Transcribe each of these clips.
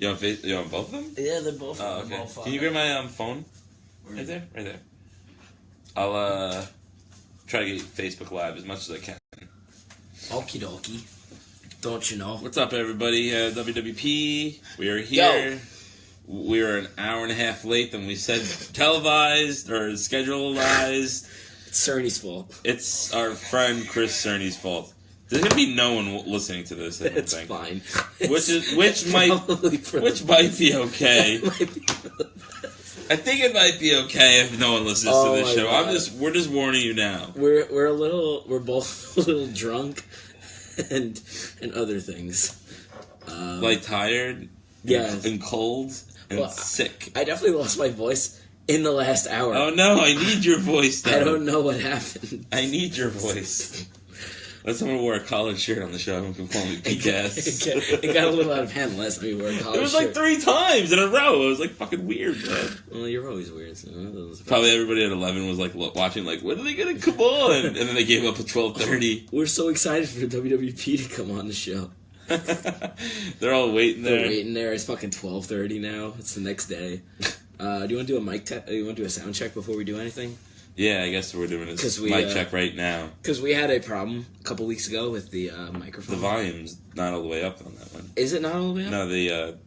You on both of them? Yeah, they're both. Oh, okay. Both Can you grab my phone? Right there. I'll try to get Facebook Live as much as I can. Okie dokie. Don't you know? What's up, everybody? WWP. We are here. Yo. We are an hour and a half late than we said televised or schedulized. It's Cerny's fault. It's our friend Chris Cerny's fault. There's gonna be no one listening to this. It's fine. Which might be okay. I think it might be okay if no one listens to this show. God. We're just warning you now. We're both a little drunk and other things. Like tired, and cold, and sick. I definitely lost my voice in the last hour. Oh no, I need your voice though. I don't know what happened. I need your voice. Let someone wear a collared shirt on the show and can call me P-Gas. It got a little out of hand last time you wore a collared shirt. It was like 3 times in a row. It was like fucking weird, man. Well, you're always weird. So probably everybody at 11 was like watching, like, when are they gonna come on? And then they gave up at 12:30. We're so excited for WWP to come on the show. They're all waiting there. They're waiting there. It's fucking 12:30 now. It's the next day. Do you want to do a mic test? Do you want to do a sound check before we do anything? Yeah, I guess we're doing a mic check right now. Because we had a problem a couple weeks ago with the microphone. The volume's not all the way up on that one. Is it not all the way up? No, the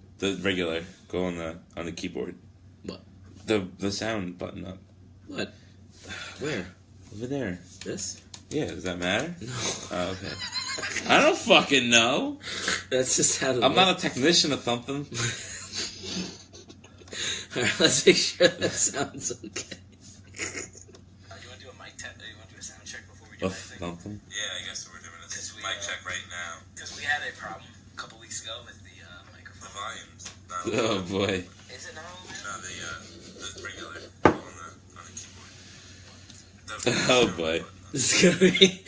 regular. Go on the keyboard. What? The sound button up. What? Where? Over there. This? Yeah, does that matter? No. Oh, okay. I don't fucking know. That's just how I'm not a technician of something. Alright, let's make sure that sounds okay. Something? Yeah, I guess we're doing a mic check right now. Because we had a problem a couple weeks ago with the microphone. The volume's not Oh, boy. Is it not all the way up? No, the regular on the keyboard. Oh, boy. This is going to be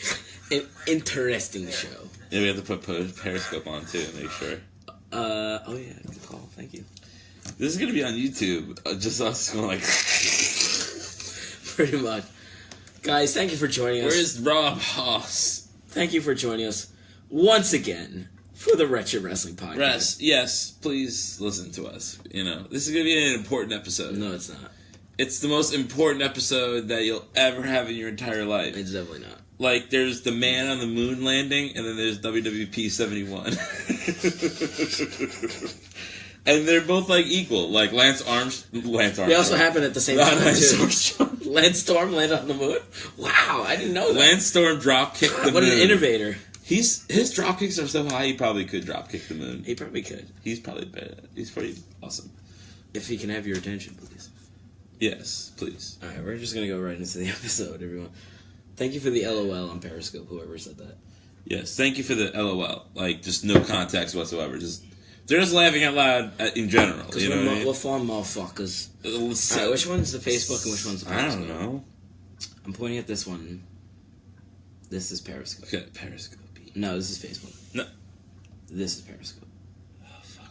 an interesting show. Yeah, we have to put Periscope on, too, to make sure. Oh, yeah, good call. Thank you. This is going to be on YouTube. Just us going like... Pretty much. Guys, thank you for joining us. Where's Rob Haas? Thank you for joining us once again for the Wretched Wrestling Podcast. Yes, please listen to us. You know, this is going to be an important episode. No, it's not. It's the most important episode that you'll ever have in your entire life. It's definitely not. Like, there's the man on the moon landing, and then there's WWP 71. And they're both, like, equal. Like, Lance Armstrong. They also happen at the same time, too. Lance Storm landed on the moon? Wow, I didn't know that. Lance Storm drop-kicked the moon. What an innovator. His drop-kicks are so high, he probably could drop-kick the moon. He probably could. He's probably bad. He's pretty awesome. If he can have your attention, please. Yes, please. Alright, we're just going to go right into the episode, everyone. Thank you for the LOL on Periscope, whoever said that. Yes, thank you for the LOL. Like, just no context whatsoever. They're just laughing out loud in general. Because you know what I mean? we're fun motherfuckers. Alright, which one's the Facebook and which one's the Periscope? I don't know. I'm pointing at this one. This is Periscope. Okay, Periscope. No, this is Facebook. No. This is Periscope. Oh, fuck.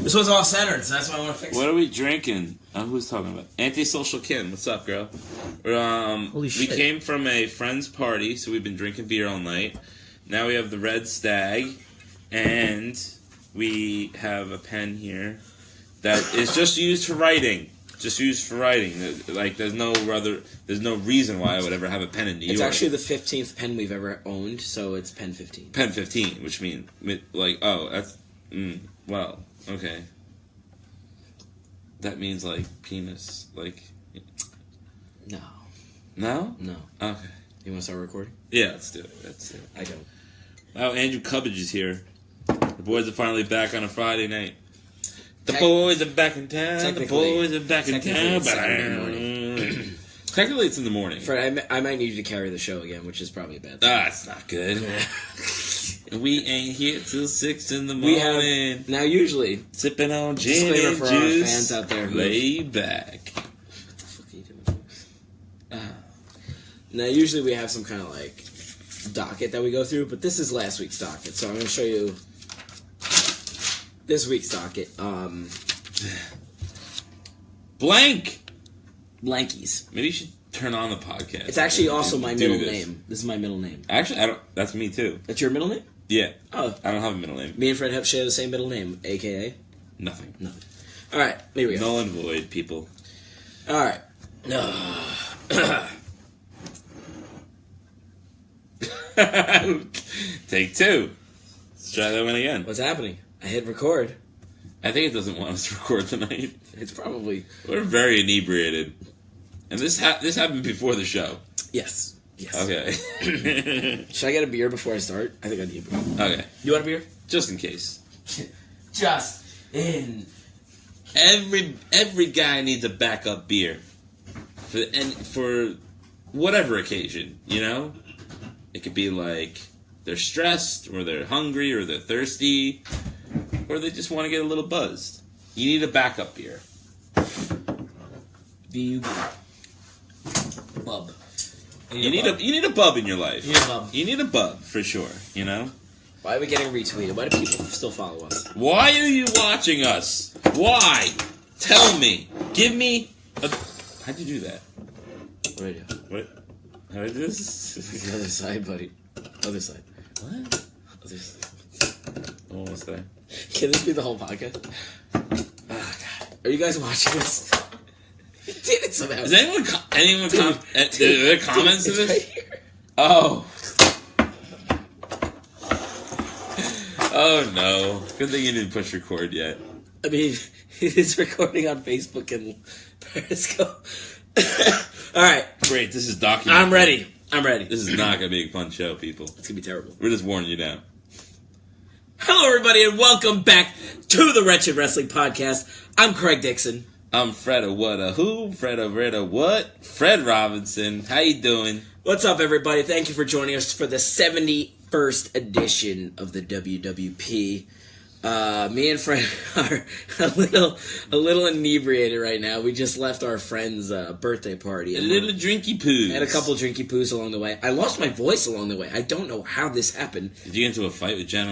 This one's all centered, so that's why I want to fix it. What are we drinking? Who's talking about? Antisocial Kin. What's up, girl? Holy shit. We came from a friend's party, so we've been drinking beer all night. Now we have the Red Stag, and we have a pen here that is just used for writing. Just used for writing. Like, there's no reason why I would ever have a pen in New York. It's actually the 15th pen we've ever owned, so it's pen 15. Pen 15, which means, like, oh, that's, well, okay. That means, like, penis, like... No. No? No. Okay. You want to start recording? Yeah, let's do it. I don't. Wow, Andrew Cubbage is here. The boys are finally back on a Friday night. The boys are back in town. The boys are back in town. Technically, it's in the morning. Fred, I might need you to carry the show again, which is probably a bad thing. It's not good. We ain't here till 6 in the morning. Now, usually... Sipping on gin and for juice. Our fans out there who lay back. What the fuck are you doing? Now, usually we have some kind of, like, docket that we go through, but this is last week's docket, so I'm going to show you this week's docket. Blankies. Maybe you should turn on the podcast. It's actually also my middle name. This is my middle name. Actually, I don't. That's me too. That's your middle name? Yeah. Oh. I don't have a middle name. Me and Fred share the same middle name, a.k.a.? Nothing. All right, here we go. Null and void, people. All right. Take two. Let's try that one again. What's happening? I hit record. I think it doesn't want us to record tonight. It's probably... We're very inebriated. And this happened before the show. Yes. Okay. Should I get a beer before I start? I think I need a beer. Okay. You want a beer? Just in case. Just in. Every guy needs a backup beer. For whatever occasion, you know? It could be like they're stressed, or they're hungry, or they're thirsty, or they just want to get a little buzzed. You need a backup beer. Bub. You need a bub in your life. You need a bub. You need a bub for sure. You know. Why are we getting retweeted? Why do people still follow us? Why are you watching us? Why? Tell me. Give me a. How'd you do that? What do I do? What? How did I do this? The other side, buddy. Other side. What? Other side. Almost there. Can this be the whole podcast? Oh, God. Are you guys watching this? You did it somehow. Is anyone are there comments to this? Right here. Oh. Oh no. Good thing you didn't push record yet. I mean, it is recording on Facebook and Periscope. Alright. Great, this is documented. I'm ready. This is not going to be a fun show, people. It's going to be terrible. We're just warning you now. Hello, everybody, and welcome back to the Wretched Wrestling Podcast. I'm Craig Dixon. I'm Fredda What a Who, Fredda Retta What, Fred Robinson. How you doing? What's up, everybody? Thank you for joining us for the 71st edition of the WWP. Me and Fred are a little inebriated right now. We just left our friend's birthday party. A little drinky poo. Had a couple drinky poos along the way. I lost my voice along the way. I don't know how this happened. Did you get into a fight with Jen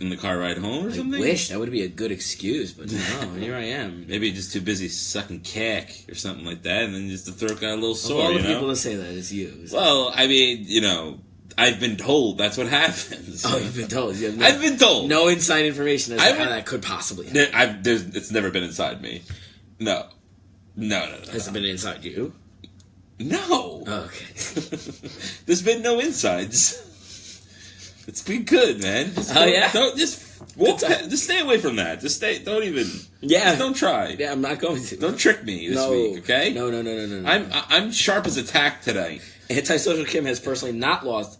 in the car ride home or something? I wish that would be a good excuse, but no, here I am. Maybe you're just too busy sucking cack or something like that, and then just the throat got a little sore, Of all the you know? people to say that, it's you. Well, I mean, you know, I've been told that's what happens. Oh, you've been told. You have I've been told. No inside information as to how that could possibly happen. It's never been inside me. No. Has it been inside you? No. Oh, okay. There's been no insides. It's been good, man. Just stay away from that. Don't even. Yeah. Just don't try. Yeah, I'm not going to. Don't trick me this week, okay? No. I'm sharp as a tack today. Antisocial Kim has not lost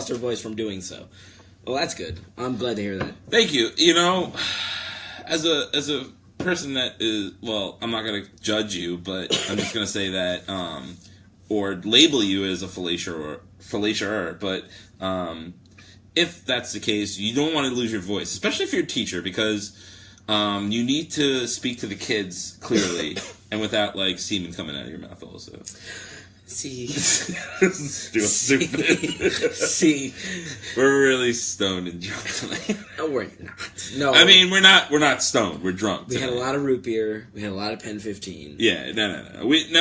her voice from doing so. Well, that's good. I'm glad to hear that. Thank you. You know, as a person that is, well, I'm not going to judge you, but I'm just going to say that, or label you as a fallacier, but if that's the case, you don't want to lose your voice, especially if you're a teacher, because you need to speak to the kids clearly and without like semen coming out of your mouth also. See. Stupid. See. We're really stoned and drunk tonight. No, we're not. No. I mean, we're not stoned. We're drunk We tonight. had a lot of root beer. We had a lot of Pen 15. Yeah, no. We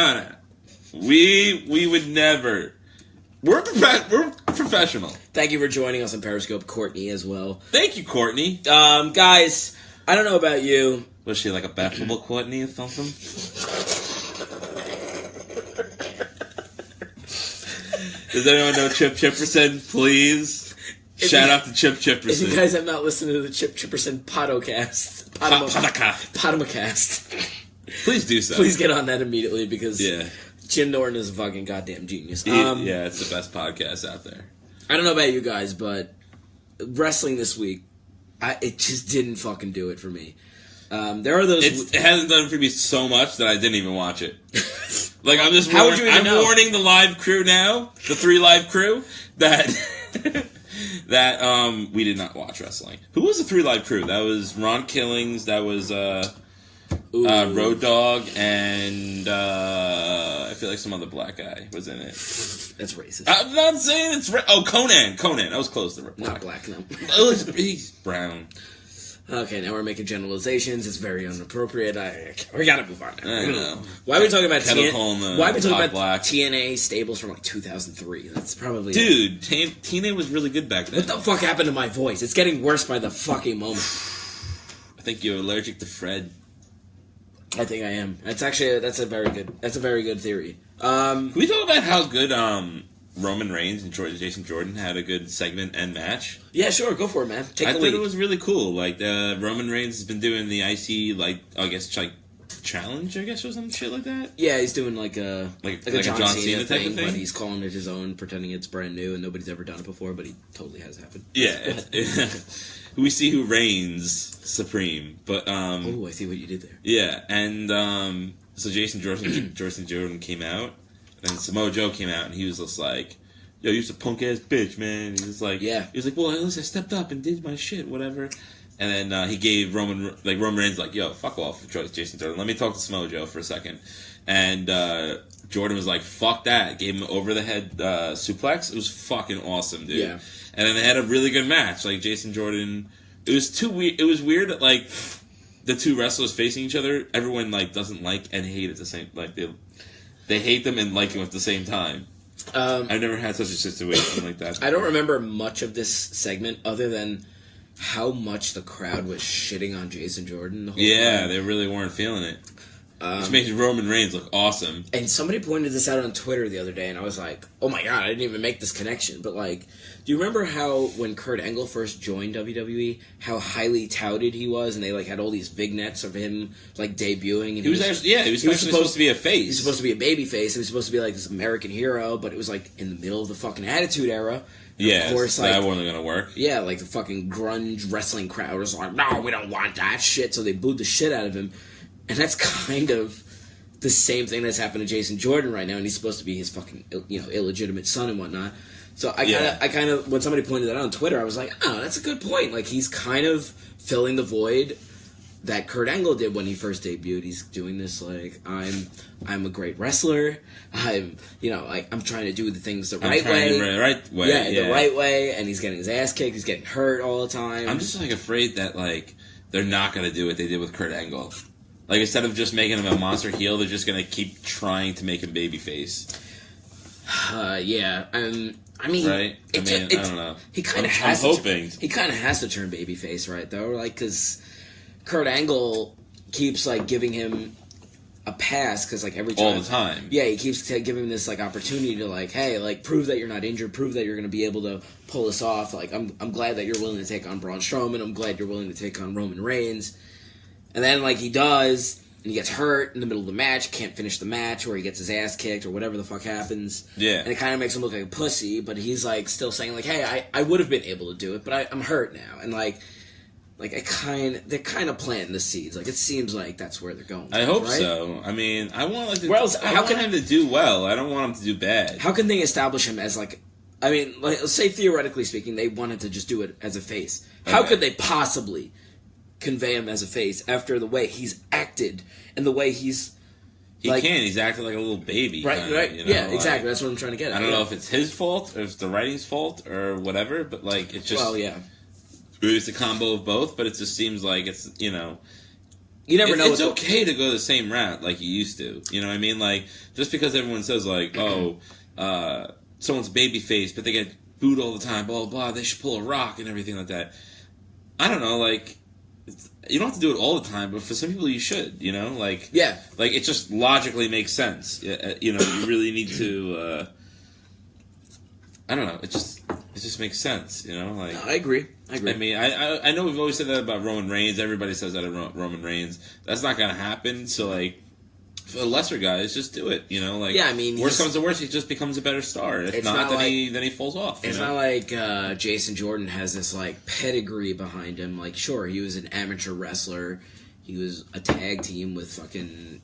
would never. We're professional. Thank you for joining us on Periscope, Courtney, as well. Thank you, Courtney. Guys, I don't know about you. Was she like a basketball Courtney or something? Does anyone know Chip Chipperson? Please. Shout out to Chip Chipperson. If you guys have not listened to the Chip Chipperson Podocast, please do so. Please get on that immediately because yeah. Jim Norton is a fucking goddamn genius. Yeah, it's the best podcast out there. I don't know about you guys, but wrestling this week, it just didn't fucking do it for me. There are those. It hasn't done it for me so much that I didn't even watch it. Like I'm just. How would you even know? Warning the live crew now, the 3 live crew, that we did not watch wrestling. Who was the 3 live crew? That was Ron Killings. That was Road Dogg, and I feel like some other black guy was in it. That's racist. I'm not saying it's Conan. I was close to black. Not black, no. He's brown. Okay, now we're making generalizations. It's very inappropriate. We gotta move on. I know. Why are we talking about black? TNA stables from like 2003? That's probably dude. TNA was really good back then. What the fuck happened to my voice? It's getting worse by the fucking moment. I think you're allergic to Fred. I think I am. That's a very good theory. Can we talk about how good Roman Reigns and Jason Jordan had a good segment and match? Yeah, sure. Go for it, man. Take I the thought lead. it was really cool. Like, Roman Reigns has been doing the IC, challenge, I guess, or some shit like that. Yeah, he's doing like a John Cena type of thing. but he's calling it his own, pretending it's brand new and nobody's ever done it before, but he totally has happened. Yeah. We see who reigns supreme, but oh, I see what you did there. Yeah, and so Jason Jordan came out, and Samoa Joe came out, and he was just like, "Yo, you're a punk ass bitch, man." He was like, "Well, at least I stepped up and did my shit, whatever." And then he gave Roman Reigns like, "Yo, fuck off, Jason Jordan. Let me talk to Samoa Joe for a second." And Jordan was like, "Fuck that!" Gave him over the head suplex. It was fucking awesome, dude. Yeah. And then they had a really good match. Like Jason Jordan, it was too weird. It was weird that like the two wrestlers facing each other, everyone like doesn't like and hate at the same. Like they hate them and like them at the same time. I've never had such a situation like that before. I don't remember much of this segment other than how much the crowd was shitting on Jason Jordan the whole time. They really weren't feeling it. Which makes Roman Reigns look awesome. And somebody pointed this out on Twitter the other day, and I was like, oh my god, I didn't even make this connection. But, like, do you remember how when Kurt Angle first joined WWE, how highly touted he was, and they, like, had all these vignettes of him, like, debuting? And he was supposed to be a face. He was supposed to be a baby face. He was supposed to be, like, this American hero, but it was, like, in the middle of the fucking Attitude Era. Yeah, of course, that wasn't going to work. Yeah, like, the fucking grunge wrestling crowd was like, no, we don't want that shit, so they booed the shit out of him. And that's kind of the same thing that's happened to Jason Jordan right now, and he's supposed to be his fucking, illegitimate son and whatnot. So I kind of, when somebody pointed that out on Twitter, I was like, oh, that's a good point. Like, he's kind of filling the void that Kurt Angle did when he first debuted. He's doing this, like, I'm a great wrestler. I'm trying to do the things the right way. The right way. Yeah, the right way, and he's getting his ass kicked. He's getting hurt all the time. I'm just, like, afraid that, like, they're not going to do what they did with Kurt Angle. Like, instead of just making him a monster heel, they're just going to keep trying to make him babyface. Yeah. I mean, right? I don't know. He kind of has. He kind of has to turn babyface, right? Though, like, because Kurt Angle keeps like giving him a pass because like every time, all the time. Yeah, he keeps giving him this like opportunity to like, hey, like prove that you're not injured, prove that you're going to be able to pull this off. Like, I'm glad that you're willing to take on Braun Strowman. I'm glad you're willing to take on Roman Reigns. And then, like, he does, and he gets hurt in the middle of the match, can't finish the match, or he gets his ass kicked, or whatever the fuck happens. Yeah. And it kind of makes him look like a pussy, but he's, like, still saying, like, hey, I would have been able to do it, but I'm hurt now. And, they're kind of planting the seeds. Like, it seems like that's where they're going. I hope right? so. I mean, I want him to do well. I don't want him to do bad. How can they establish him as, like, I mean, like, let's say, theoretically speaking, they wanted to just do it as a face. How could they possibly convey him as a face after the way he's acted and the way he's he's acting like a little baby, right, kinda, right, yeah, exactly. That's what I'm trying to get at. I don't know if it's his fault or if it's the writing's fault or whatever, but like it's just it's a combo of both. But it just seems like it's you never know. It's okay to go the same route like you used to. You know what I mean? Like just because everyone says like someone's babyface, but they get booed all the time, blah blah blah. They should pull a Rock and everything like that. I don't know, like. You don't have to do it all the time, but for some people you should, like it just logically makes sense. You really need to. I don't know. It just makes sense. Like I agree. I mean, I know we've always said that about Roman Reigns. Everybody says that about Roman Reigns. That's not gonna happen. So like. For the lesser guys, just do it. Like I mean, worst comes to worst, he just becomes a better star. If not, then he falls off. It's not like Jason Jordan has this like pedigree behind him. Like, sure, he was an amateur wrestler. He was a tag team with fucking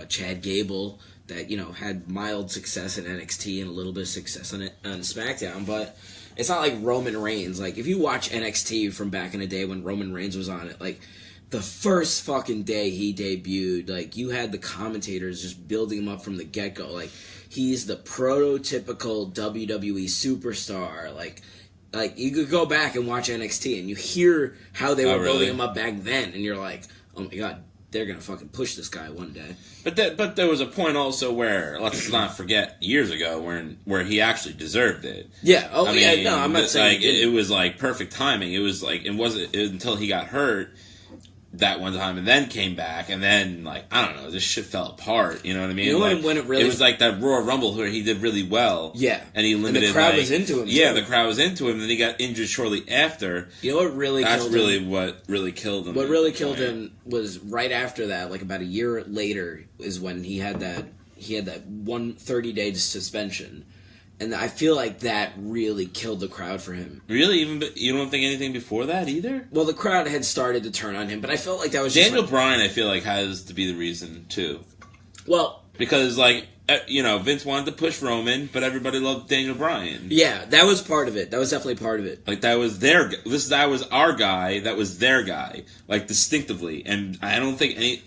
Chad Gable that had mild success in NXT and a little bit of success on SmackDown, but. It's not like Roman Reigns. Like, if you watch NXT from back in the day when Roman Reigns was on it, like. The first fucking day he debuted, like, you had the commentators just building him up from the get-go. Like, he's the prototypical WWE superstar. Like you could go back and watch NXT, and you hear how they were building him up back then, and you're like, oh my god, they're gonna fucking push this guy one day. But there was a point also where, let's not forget, years ago, where he actually deserved it. Yeah. Oh, yeah. No, I'm not saying like it was like perfect timing. It was like it wasn't until he got hurt. that one time and then came back and then like I don't know, this shit fell apart. You know what I mean? You know like, when it really was like that Royal Rumble where he did really well. Yeah, and he limited. And the crowd like, was into him. Yeah, too. the crowd was into him, and then he got injured shortly after. You know what really? That's killed really him? what really killed him. What really killed him was right after that, like about a year later, is when he had that 30-day suspension. And I feel like that really killed the crowd for him. Really? Even you don't think anything before that either? Well, the crowd had started to turn on him, but I felt like that was Daniel just Bryan, I feel like, has to be the reason, too. Well... Because, like, Vince wanted to push Roman, but everybody loved Daniel Bryan. Yeah, that was part of it. That was definitely part of it. Like, that was our guy, that was their guy. Like, distinctively. And I don't think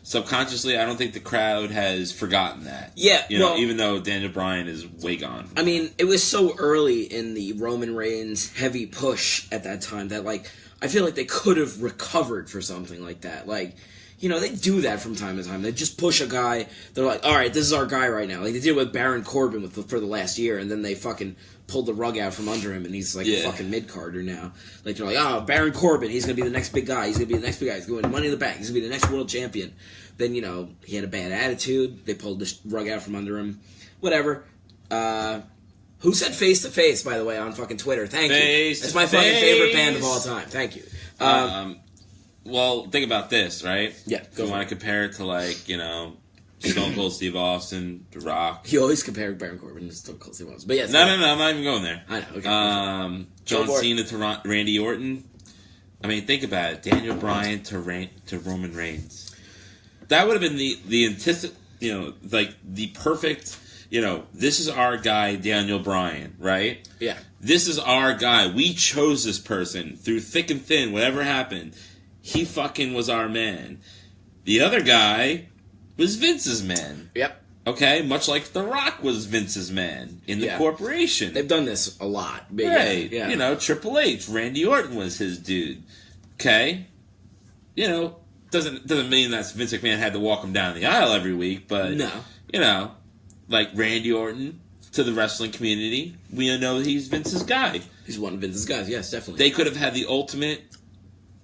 subconsciously, I don't think the crowd has forgotten that. Yeah, even though Daniel Bryan is way gone. I mean, it was so early in the Roman Reigns heavy push at that time that, like, I feel like they could have recovered for something like that. Like... they do that from time to time. They just push a guy. They're like, all right, this is our guy right now. Like they did with Baron Corbin for the last year, and then they fucking pulled the rug out from under him, and he's like a fucking mid-carder now. Like they're like, oh, Baron Corbin, he's gonna be the next big guy. He's gonna be the next big guy. He's going to win Money in the Bank. He's gonna be the next world champion. Then he had a bad attitude. They pulled the rug out from under him. Whatever. Who said Face to Face, by the way, on fucking Twitter? Thank you. That's my fucking favorite band of all time. Thank you. Well, think about this, right? Yeah. If you want to compare it to, like, Stone Cold Steve Austin, The Rock. You always compare Baron Corbin to Stone Cold Steve Austin. But yes. No, I'm not even going there. I know. Okay. John Cena to Randy Orton. I mean, think about it. Daniel Bryan to Roman Reigns. That would have been the the perfect, this is our guy, Daniel Bryan, right? Yeah. This is our guy. We chose this person through thick and thin, whatever happened. He fucking was our man. The other guy was Vince's man. Yep. Okay? Much like The Rock was Vince's man in the corporation. They've done this a lot. But right. Yeah. Triple H, Randy Orton was his dude. Okay? Doesn't mean that Vince McMahon had to walk him down the aisle every week, but, no. Like Randy Orton to the wrestling community, we know he's Vince's guy. He's one of Vince's guys, yes, definitely. They could have had the ultimate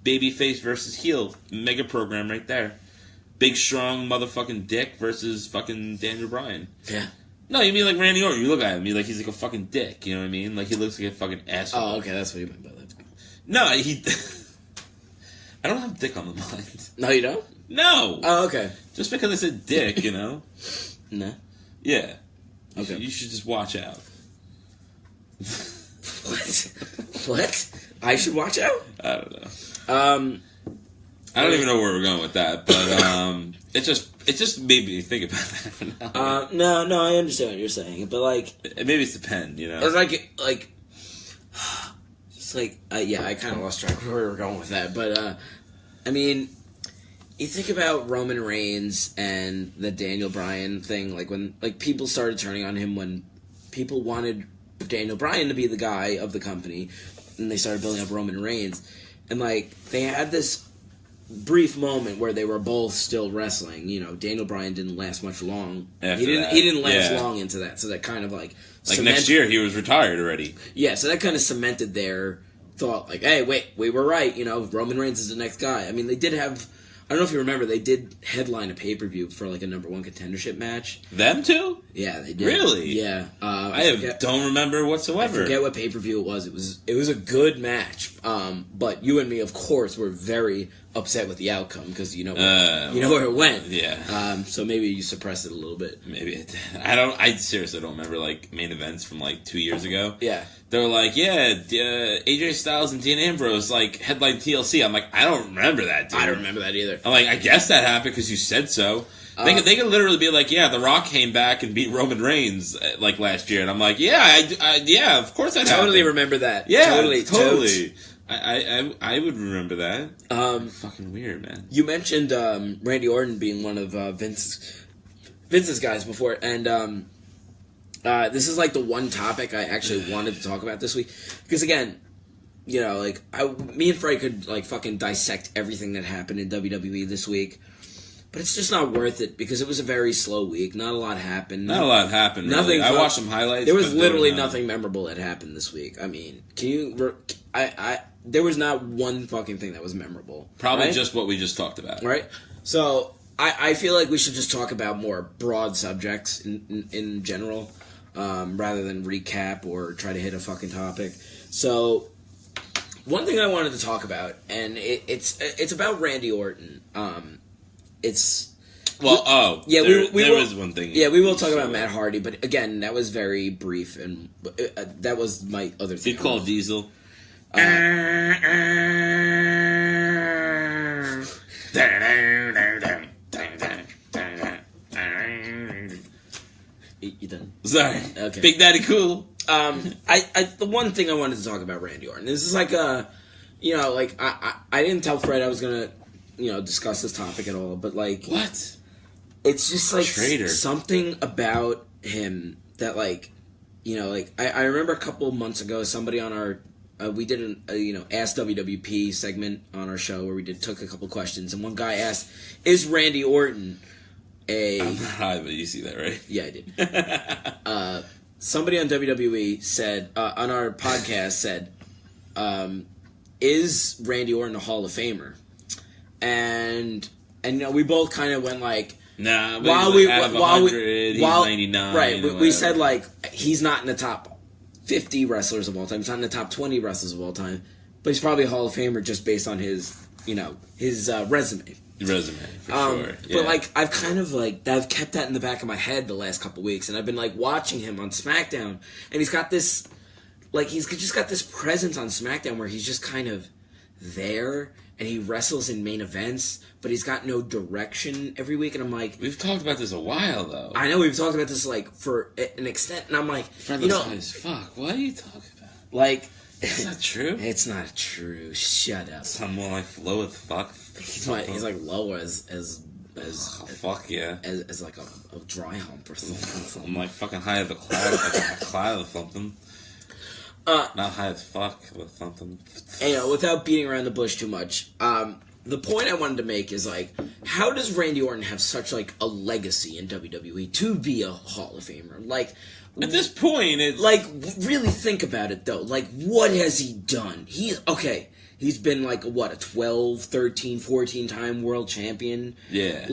babyface versus heel mega program right there. Big, strong motherfucking dick versus fucking Daniel Bryan. Yeah. No, you mean like Randy Orton. You look at him, he's like a fucking dick. You know what I mean? Like he looks like a fucking asshole. Oh, okay, that's what you meant by that. No, I don't have dick on the mind. No, you don't? No. Oh, okay. Just because I said dick, No. Yeah. Okay. You should just watch out. What? I should watch out? I don't know. I don't even know where we're going with that, but it just made me think about that for now. No, I understand what you're saying, but like maybe it's the pen, It's like it's like I kind of lost track of where we were going with that, but I mean, you think about Roman Reigns and the Daniel Bryan thing, like when people started turning on him when people wanted Daniel Bryan to be the guy of the company, and they started building up Roman Reigns, and they had this brief moment where they were both still wrestling. Daniel Bryan didn't last much long. He didn't last long into that, so that kind of next year he was retired already. Yeah, so that kind of cemented their thought, hey, wait, we were right. Roman Reigns is the next guy. I mean, they did have. I don't know if you remember, they did headline a pay-per-view for a number one contendership match. Them two? Yeah, they did. Really? Yeah. Don't remember whatsoever. I forget what pay-per-view it was. It was a good match. But you and me, of course, were very upset with the outcome because you know where it went. Yeah. So maybe you suppressed it a little bit. Maybe it did. I seriously don't remember main events from 2 years ago. Yeah. They were AJ Styles and Dean Ambrose headline TLC. I'm like, I don't remember that, dude. I don't remember that either. I'm like, I guess that happened because you said so. They could literally be like, The Rock came back and beat Roman Reigns last year, and I'm like, yeah, of course that totally happened. remember that. Yeah, totally. I would remember that. Fucking weird, man. You mentioned Randy Orton being one of Vince's guys before, and this is the one topic I actually wanted to talk about this week because again, me and Frank could fucking dissect everything that happened in WWE this week. but it's just not worth it because it was a very slow week. Not a lot happened. Not a lot happened. Nothing. Really. I watched some highlights. There was literally nothing memorable that happened this week. I mean, can you? There was not one fucking thing that was memorable. Probably right? just what we just talked about. Right. So I feel like we should just talk about more broad subjects in general, rather than recap or try to hit a fucking topic. So one thing I wanted to talk about, and it's about Randy Orton. There is one thing. Yeah, we will talk about Matt Hardy, but again, that was very brief, and that was my other thing. He called Diesel. You done? Sorry. Okay. Big Daddy Cool. The one thing I wanted to talk about Randy Orton. This is like I didn't tell Fred I was gonna, discuss this topic at all, but like what? It's just like Traitor. Something about him that I remember a couple of months ago somebody on our we did an Ask WWP segment on our show where we took a couple questions, and one guy asked, "Is Randy Orton I'm not high, but you see that, right?" Yeah, I did. Somebody on WWE said on our podcast said, "Is Randy Orton a Hall of Famer?" And we both kind of went like, "Nah." While he's 99, right? We said like he's not in the top 50 wrestlers of all time. He's not in the top 20 wrestlers of all time, but he's probably a Hall of Famer just based on his resume. For sure. Yeah. But like I've kind of I've kept that in the back of my head the last couple weeks, and I've been like watching him on SmackDown, and he's got this he's just got this presence on SmackDown where he's just kind of there, and he wrestles in main events, but he's got no direction every week, and I'm like, we've talked about this a while though. I know we've talked about this for an extent, and I'm like, as fuck. What are you talking about? Like, it's not true. It's not true. Shut up. Someone like low as fuck. He's like low as fuck yeah. As like a dry hump or something. I'm like fucking high as a cloud, like a cloud or something. Not high as fuck, but something. And, without beating around the bush too much, the point I wanted to make is how does Randy Orton have such a legacy in WWE to be a Hall of Famer? At this point, it's really think about it though. What has he done? He's been a 12, 13, 14 time world champion. Yeah.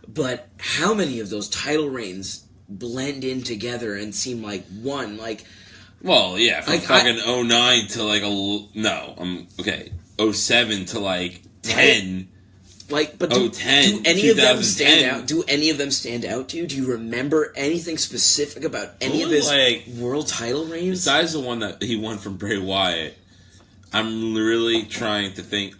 But how many of those title reigns blend in together and seem like one? Well, yeah, from fucking 09 to 07 to 10. But do any of them stand out? Do any of them stand out to you? Do you remember anything specific about any of his world title reigns? Besides the one that he won from Bray Wyatt, I'm really trying to think.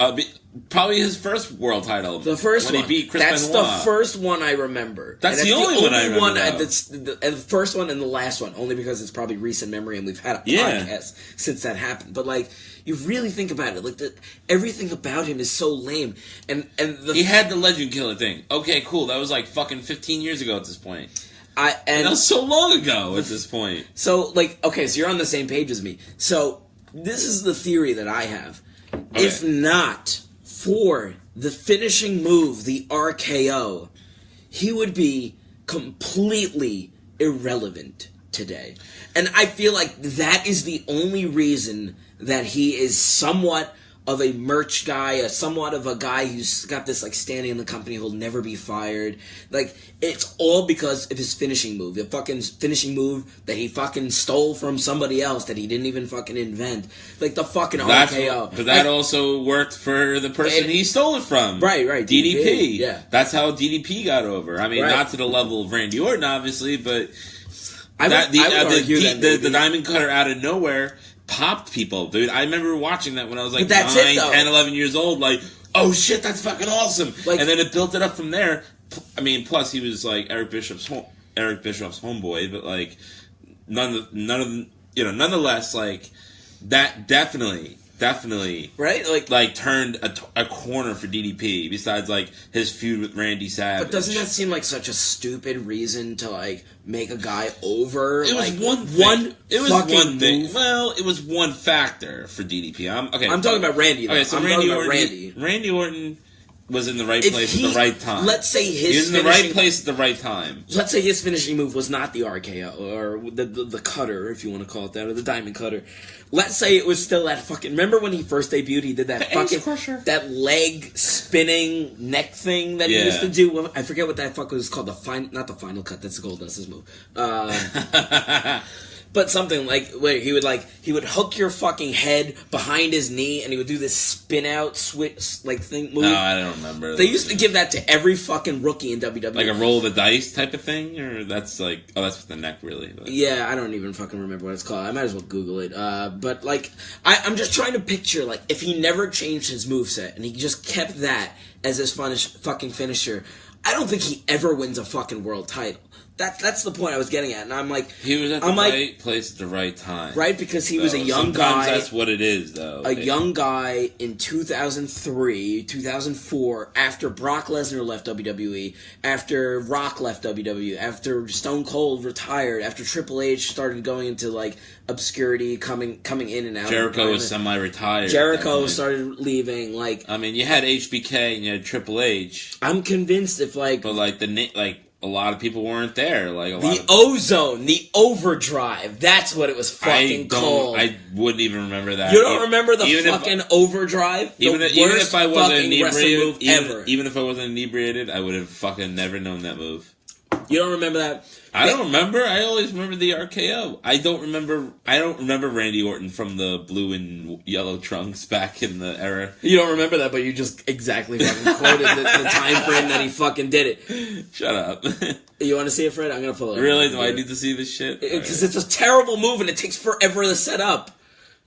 Probably his first world title. The first one. He beat Chris That's Benoit. the first one I remember. That's the only one I remember. The first one and the last one, only because it's probably recent memory and we've had a podcast since that happened. But you really think about it, everything about him is so lame. And he had the Legend Killer thing. Okay, cool. That was fucking 15 years ago at this point. And that was so long ago at this point. So so you're on the same page as me. So this is the theory that I have. Okay. If not for the finishing move, the RKO, he would be completely irrelevant today. And I feel like that is the only reason that he is somewhat of a merch guy, somewhat of a guy who's got this standing in the company who'll never be fired. It's all because of his finishing move. The fucking finishing move that he fucking stole from somebody else that he didn't even fucking invent. The fucking RKO. But that also worked for the person he stole it from. Right. DDP. Yeah. That's how DDP got over. I mean, not to the level of Randy Orton, obviously, but the diamond cutter out of nowhere popped people, dude. I remember watching that when I was 9, 10, 11 years old. Oh shit, that's fucking awesome. And then it built it up from there. I mean, plus he was Eric Bischoff's homeboy, but nonetheless, that definitely right, turned a corner for DDP. Besides his feud with Randy Savage. But doesn't that seem like such a stupid reason to make a guy over? It was one thing. Move. Well, it was one factor for DDP. I'm talking about Randy. Though. Okay, so Randy Orton. was in the right place at the right time. Let's say he was in the right place at the right time. Let's say his finishing move was not the RKO or the cutter, if you want to call it that, or the diamond cutter. Let's say it was still that fucking. Remember when he first debuted? He did that fucking that leg spinning neck thing that he used to do. I forget what that fuck was called. Not the final cut. That's Goldust's move. But something like where he would hook your fucking head behind his knee and he would do this spin out switch like thing move. No, I don't remember. They used to give that to every fucking rookie in WWE. Like a roll of the dice type of thing, or that's like that's with the neck really. But. Yeah, I don't even fucking remember what it's called. I might as well Google it. But like I'm just trying to picture like if he never changed his moveset and he just kept that as his fucking finisher, I don't think he ever wins a fucking world title. That's the point I was getting at, and I'm like... He was at the right place at the right time. Right, because he was a young guy... Sometimes that's what it is, though. A young guy in 2003, 2004, after Brock Lesnar left WWE, after Rock left WWE, after Stone Cold retired, after Triple H started going into, like, obscurity, coming in and out. Jericho was semi-retired. Jericho started leaving, like... I mean, you had HBK and you had Triple H. I'm convinced if, like... But, like, a lot of people weren't there. Like the Ozone, the Overdrive. That's what it was fucking called. I wouldn't even remember that. You don't remember the fucking Overdrive? Even if I wasn't inebriated, even if I wasn't inebriated, I would have fucking never known that move. You don't remember that? I don't remember. I always remember the RKO. I don't remember Randy Orton from the blue and yellow trunks back in the era. You don't remember that, but you just exactly fucking quoted the time frame that he fucking did it. Shut up. You want to see it, Fred? I'm gonna pull it. Really? Do I need to see this shit? Because it's a terrible move and it takes forever to set up.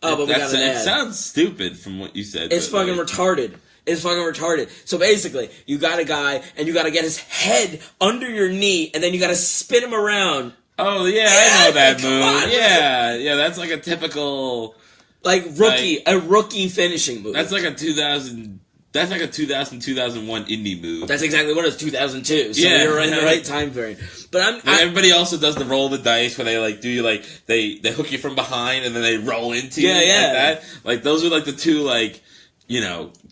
Oh, but we got an ad. It sounds stupid from what you said. It's fucking retarded. It's fucking retarded. So basically, you got a guy, and you got to get his head under your knee, and then you got to spin him around. Oh yeah, I know that move. Yeah, that's like a typical a rookie finishing move. That's like a 2000. That's like a 2001 indie move. That's exactly what it is, 2002. So you're in the right time frame. But everybody also does the roll of the dice where they they hook you from behind and then they roll into you like that. Like those are like the two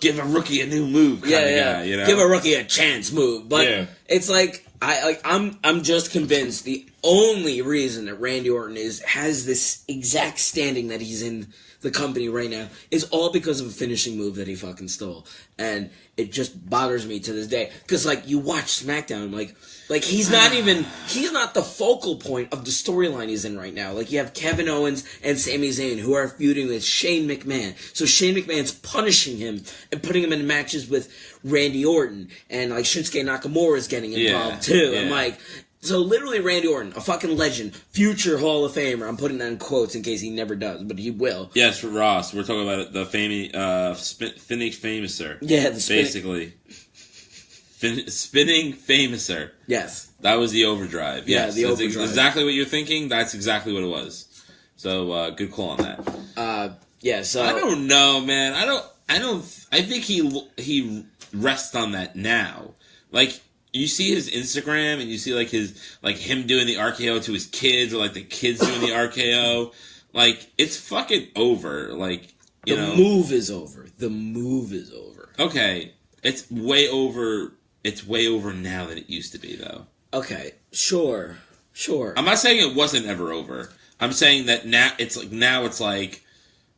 give a rookie a new move kind of guy, you know? Give a rookie a chance move. But it's like I'm just convinced the only reason that Randy Orton has this exact standing that he's in the company right now is all because of a finishing move that he fucking stole. And it just bothers me to this day. Because, you watch SmackDown, he's not the focal point of the storyline he's in right now. Like, you have Kevin Owens and Sami Zayn who are feuding with Shane McMahon. So Shane McMahon's punishing him and putting him in matches with Randy Orton. And, Shinsuke Nakamura is getting involved, too. Yeah. And, so literally Randy Orton, a fucking legend, future Hall of Famer. I'm putting that in quotes in case he never does, but he will. Yes, Ross. We're talking about the Spinning Famouser. Yeah, basically. Spinning Famouser. Yes. That was the Overdrive. Yes, the Overdrive. Exactly what you're thinking. That's exactly what it was. So good call on that. So I don't know, man. I think he rests on that now. You see his Instagram and you see him doing the RKO to his kids or the kids doing the RKO. It's fucking over. The move is over. The move is over. Okay. It's way over now than it used to be though. Okay. Sure. I'm not saying it wasn't ever over. I'm saying that now it's like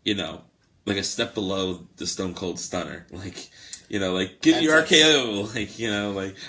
a step below the Stone Cold Stunner. Give your RKO,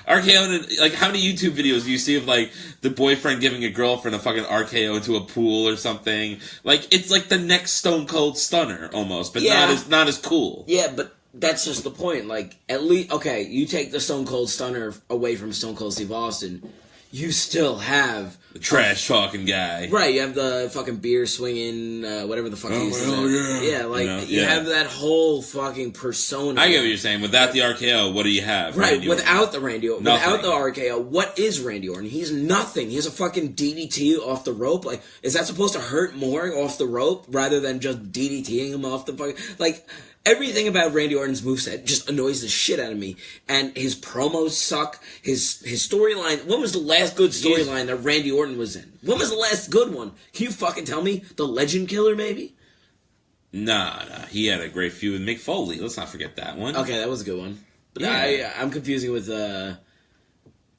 RKO, how many YouTube videos do you see of, the boyfriend giving a girlfriend a fucking RKO into a pool or something? It's the next Stone Cold Stunner, almost, but not as cool. Yeah, but that's just the point. At least, okay, you take the Stone Cold Stunner away from Stone Cold Steve Austin, you still have... The trash-talking guy. Right, you have the fucking beer-swinging, whatever the fuck he's saying. Yeah, you have that whole fucking persona. I get what you're saying. Without the RKO, what do you have? Right, without the Randy Orton. Without the RKO, what is Randy Orton? He's nothing. He has a fucking DDT off the rope. Is that supposed to hurt more off the rope rather than just DDTing him off the fucking... Everything about Randy Orton's moveset just annoys the shit out of me. And his promos suck. His storyline... When was the last good storyline that Randy Orton was in? When was the last good one? Can you fucking tell me? The Legend Killer, maybe? Nah. He had a great feud with Mick Foley. Let's not forget that one. Okay, that was a good one. But Yeah. I'm confusing with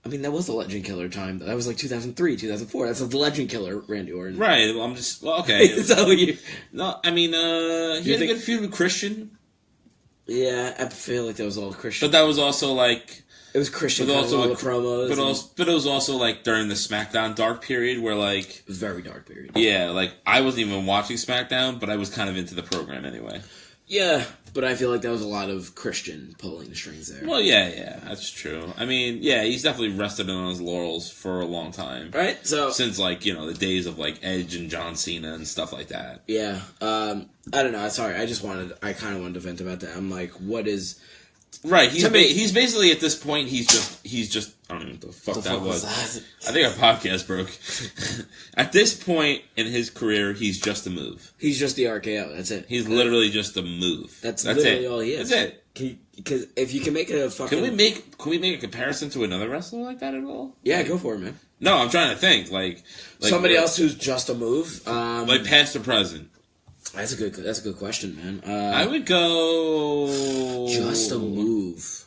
I mean, that was the Legend Killer time. That was like 2003, 2004. That's the Legend Killer, Randy Orton. Right. Well, I'm just okay. So you, No, I mean, he had a good feud with Christian, yeah, I feel like that was all Christian. but that was also like, It was Christian. but Also, also all the promos. but it was also like during the SmackDown dark period where like, It was a very dark period. yeah, like I wasn't even watching SmackDown, but I was kind of into the program anyway. Yeah, but I feel like that was a lot of Christian pulling the strings there. Well, yeah, that's true. I mean, yeah, he's definitely rested on his laurels for a long time. Right? So Since, like, the days of, like, Edge and John Cena and stuff like that. yeah, I don't know. Sorry, I kind of wanted to vent about that. I'm like, what is? Right, To me- he's basically, at this point, he's just, I don't even know what the fuck that was. I think our podcast broke. At this point in his career, he's just a move. He's just the RKO. That's it. He's literally just a move. That's literally it. all he is. That's it. Because if you can make it a fucking, Can we make a comparison to another wrestler like that at all? yeah, go for it, man. No, I'm trying to think. Like Somebody else who's just a move. like past or present. That's a good question, man. I would go just a move.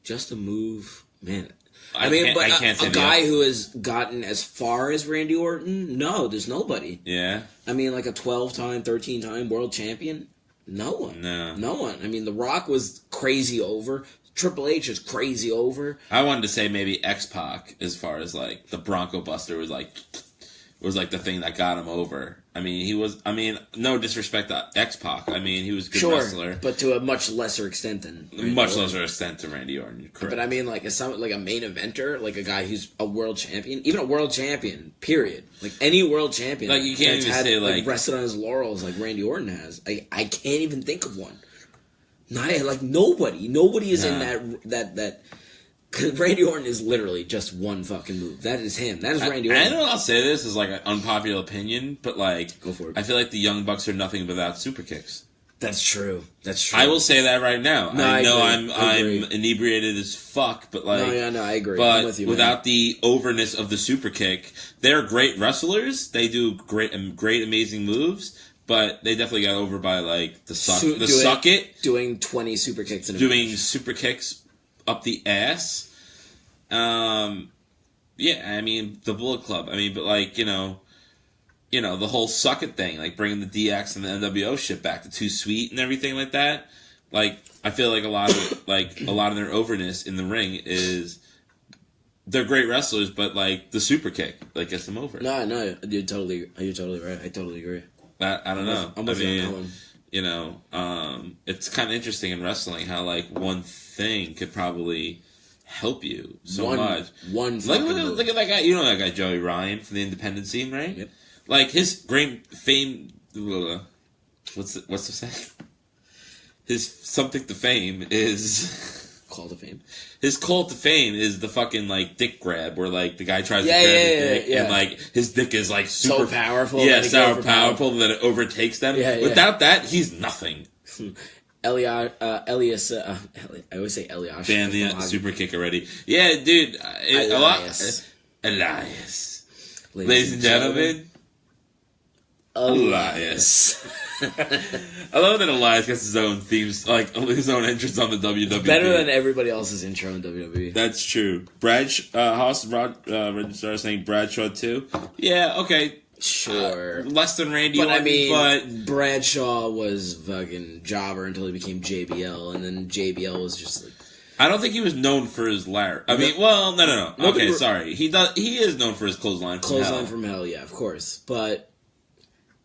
Just a move, man. I can't say a guy who has gotten as far as Randy Orton, no, there's nobody. Yeah. I mean, like a 12-time, 13-time world champion, no one. No one. I mean, The Rock was crazy over. Triple H is crazy over. I wanted to say maybe X-Pac as far as like the Bronco Buster was like the thing that got him over. I mean, no disrespect to X-Pac. I mean, he was a good wrestler. But to a much lesser extent than Randy Much Orton. lesser extent to Randy Orton. Correct. But I mean, like a main eventer, like a guy who's a world champion, even a world champion, period. Like any world champion, Like, you can't that's even say, like- rested on his laurels like Randy Orton has. I can't even think of one. Not like nobody. Nobody is in that. Cause Randy Orton is literally just one fucking move. That is him. That is Randy Orton. I know I'll say this is like an unpopular opinion, but like, Go for it. I feel like the Young Bucks are nothing without super kicks. That's true. That's true. I will say that right now. No, I know agree. I agree. I'm inebriated as fuck, but like, No, I agree. but I'm with you, without the overness of the super kick, they're great wrestlers. They do great, amazing moves, but they definitely got over by like the suck it, doing 20 super kicks in a doing match. super kicks up the ass. Yeah, I mean the Bullet Club. I mean, but like the whole suck it thing, like bringing the DX and the NWO shit back to Too Sweet and everything like that. Like I feel like a lot of their overness in the ring is they're great wrestlers, but like the super kick like gets them over. No, you're totally right. I totally agree. I don't know. I'm with you on that one. It's kind of interesting in wrestling how like one thing could probably help you so much. One Look fucking move. at that guy. You know that guy Joey Ryan from the independent scene, right? Yep. Like his great fame. What's the saying? His something to fame is. Call to fame. His call to fame is the fucking like dick grab, where like the guy tries to Yeah, grab yeah, his yeah, dick, yeah. and like his dick is like super So powerful. Yeah, that he so goes for powerful that it overtakes them. Yeah, yeah. Without that, he's nothing. Elias, I always say Elias. Damn the super kick already. Yeah, dude. Elias. Elias. Ladies and gentlemen. Elias. I love that Elias gets his own themes, like his own entrance on the WWE. Better than everybody else's intro in WWE. That's true. Haas Registrar saying Bradshaw too. Yeah, okay. Sure. Less than Randy But Orton, I mean, but Bradshaw was fucking jobber until he became JBL, and then JBL was just like... I don't think he was known for his ladder. I mean, well, no. Okay, sorry. He is known for his clothesline from hell. From hell, yeah, of course. But,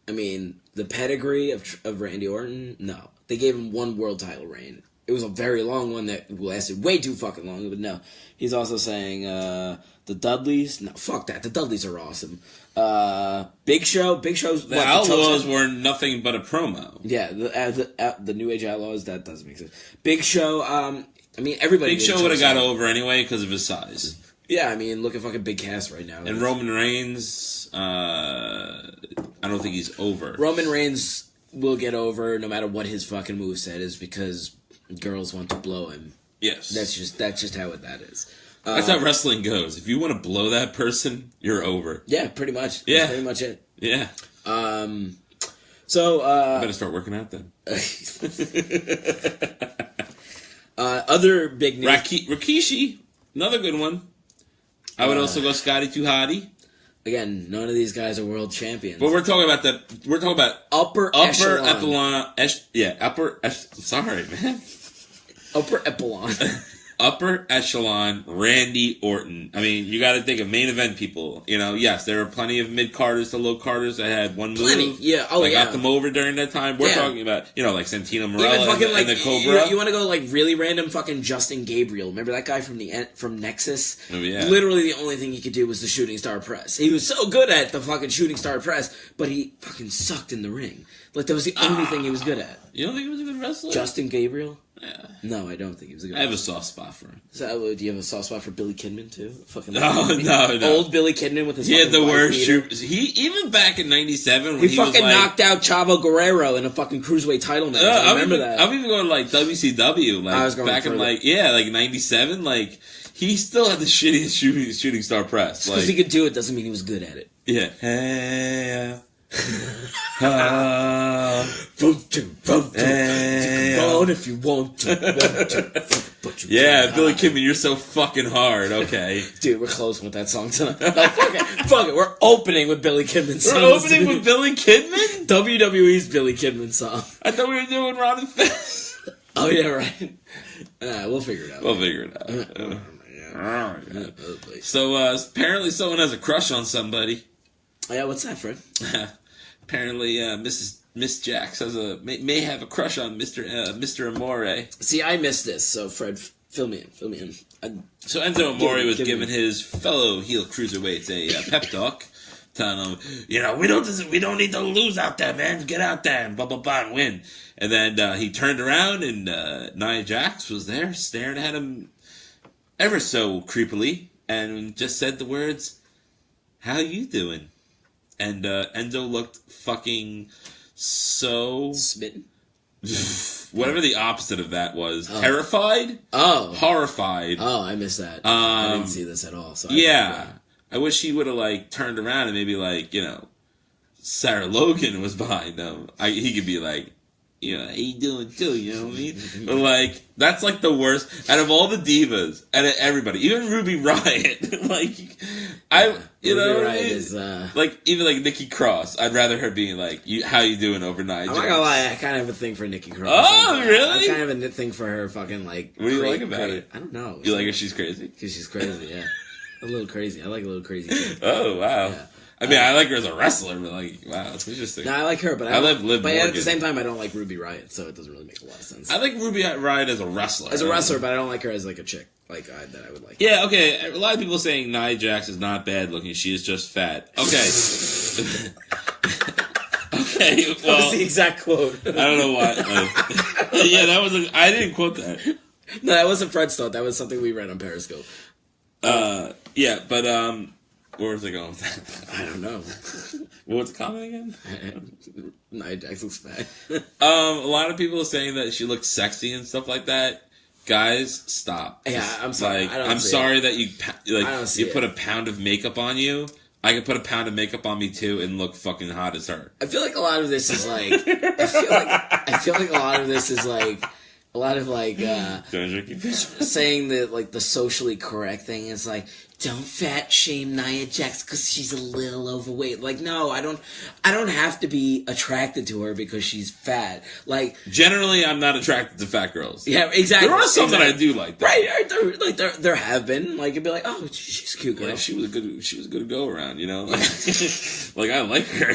I mean, the pedigree of Randy Orton, no. They gave him one world title reign. It was a very long one that lasted way too fucking long, but no. He's also saying, the Dudleys, no, fuck that. The Dudleys are awesome. Big Show's... The Outlaws were nothing but a promo. Yeah, the New Age Outlaws, that doesn't make sense. Big Show, I mean, everybody... Big Show would have got over anyway because of his size. Yeah, I mean, look at fucking Big Cass right now. And Roman Reigns, I don't think he's over. Roman Reigns will get over no matter what his fucking moveset is because girls want to blow him. Yes. That's just how that is. That's how wrestling goes. If you want to blow that person, you're over. Yeah, pretty much. Yeah. That's pretty much it. Yeah. So, I better start working out then. Other big news. Rikishi, another good one. I would also go Scotty 2 Hotty. Again, none of these guys are world champions. But we're talking about upper echelon. Sorry, man. Upper echelon. Upper echelon Randy Orton. I mean, you got to think of main event people. You know, yes, there were plenty of mid carders to low carders that had one move. Yeah. Got them over during that time. We're talking about, like Santino Marella and the Cobra. You want to go really random fucking Justin Gabriel. Remember that guy from Nexus? Oh, yeah. Literally the only thing he could do was the shooting star press. He was so good at the fucking shooting star press, but he fucking sucked in the ring. Like, that was the only thing he was good at. You don't think he was a good wrestler? Justin Gabriel? Yeah. No, I don't think he was a good I have a soft spot for him. So, do you have a soft spot for Billy Kidman, too? Fucking No. Old Billy Kidman with his He had the worst shoot. Even back in 97 when he fucking knocked out Chavo Guerrero in a fucking Cruiserweight title match. I remember that. I'm even going to, WCW. I was going back further. in, 97. He still had the shittiest shooting star press. Because he could do it doesn't mean he was good at it. Yeah. Hey, if you want to. Yeah, Billy Kidman, you're so fucking hard. Okay, dude, we're closing with that song tonight. No, fuck it. We're opening with Billy Kidman's song. We're opening with Billy Kidman? WWE's Billy Kidman song. I thought we were doing Ron and Fez. Oh yeah, right. We'll figure it out. Oh, so apparently someone has a crush on somebody. Yeah, what's that, Fred? Apparently, Miss Jax may have a crush on Mr. Amore. See, I missed this, so Fred, fill me in. So Enzo Amore was giving his fellow heel cruiserweights a pep talk, telling them, we don't need to lose out there, man. Get out there and blah blah blah and win. And then he turned around and Nia Jax was there, staring at him ever so creepily, and just said the words, "How you doing?" And Enzo looked fucking so... smitten? Whatever the opposite of that was. Oh. Terrified? Oh. Horrified. Oh, I missed that. I didn't see this at all. So I wish he would have, turned around and maybe, Sarah Logan was behind him. He could be like, how you doing too, you know what I mean? But, that's, the worst. Out of all the divas, out of everybody, even Ruby Riott, Ruby Riott is, even Nikki Cross, I'd rather her being how you doing overnight? I'm not gonna lie, I kind of have a thing for Nikki Cross. Oh, really? I kind of have a thing for her fucking, What do you like about it? I don't know. You like her, she's crazy? Because she's crazy, yeah. A little crazy. I like a little crazy kid. Oh, wow. Yeah. I mean, I like her as a wrestler, but wow, that's interesting. No, I like her, but I love Liv Morgan. But at the same time, I don't like Ruby Riott, so it doesn't really make a lot of sense. I like Ruby Riott as a wrestler. But I don't like her as a chick, that I would like. Yeah, okay. A lot of people saying Nia Jax is not bad looking; she is just fat. Okay. Okay. Well, that was the exact quote. I don't know why. Yeah, that was. I didn't quote that. No, that wasn't Fred's thought. That was something we read on Periscope. Yeah, but where was I going with that? I don't know. What was the comment again? Nia Jax looks fat. A lot of people are saying that she looks sexy and stuff like that. Guys, stop. Yeah, I'm sorry. I'm sorry that you put a pound of makeup on you. I could put a pound of makeup on me too and look fucking hot as her. I feel like a lot of this is I feel like a lot of this is a lot of saying that the socially correct thing is don't fat shame Nia Jax because she's a little overweight. No, I don't have to be attracted to her because she's fat. Generally, I'm not attracted to fat girls. Yeah, exactly. There are some that I do like. That. Right? There have been. It'd be oh, she's a cute girl. Yeah, she was good to go around. I like her.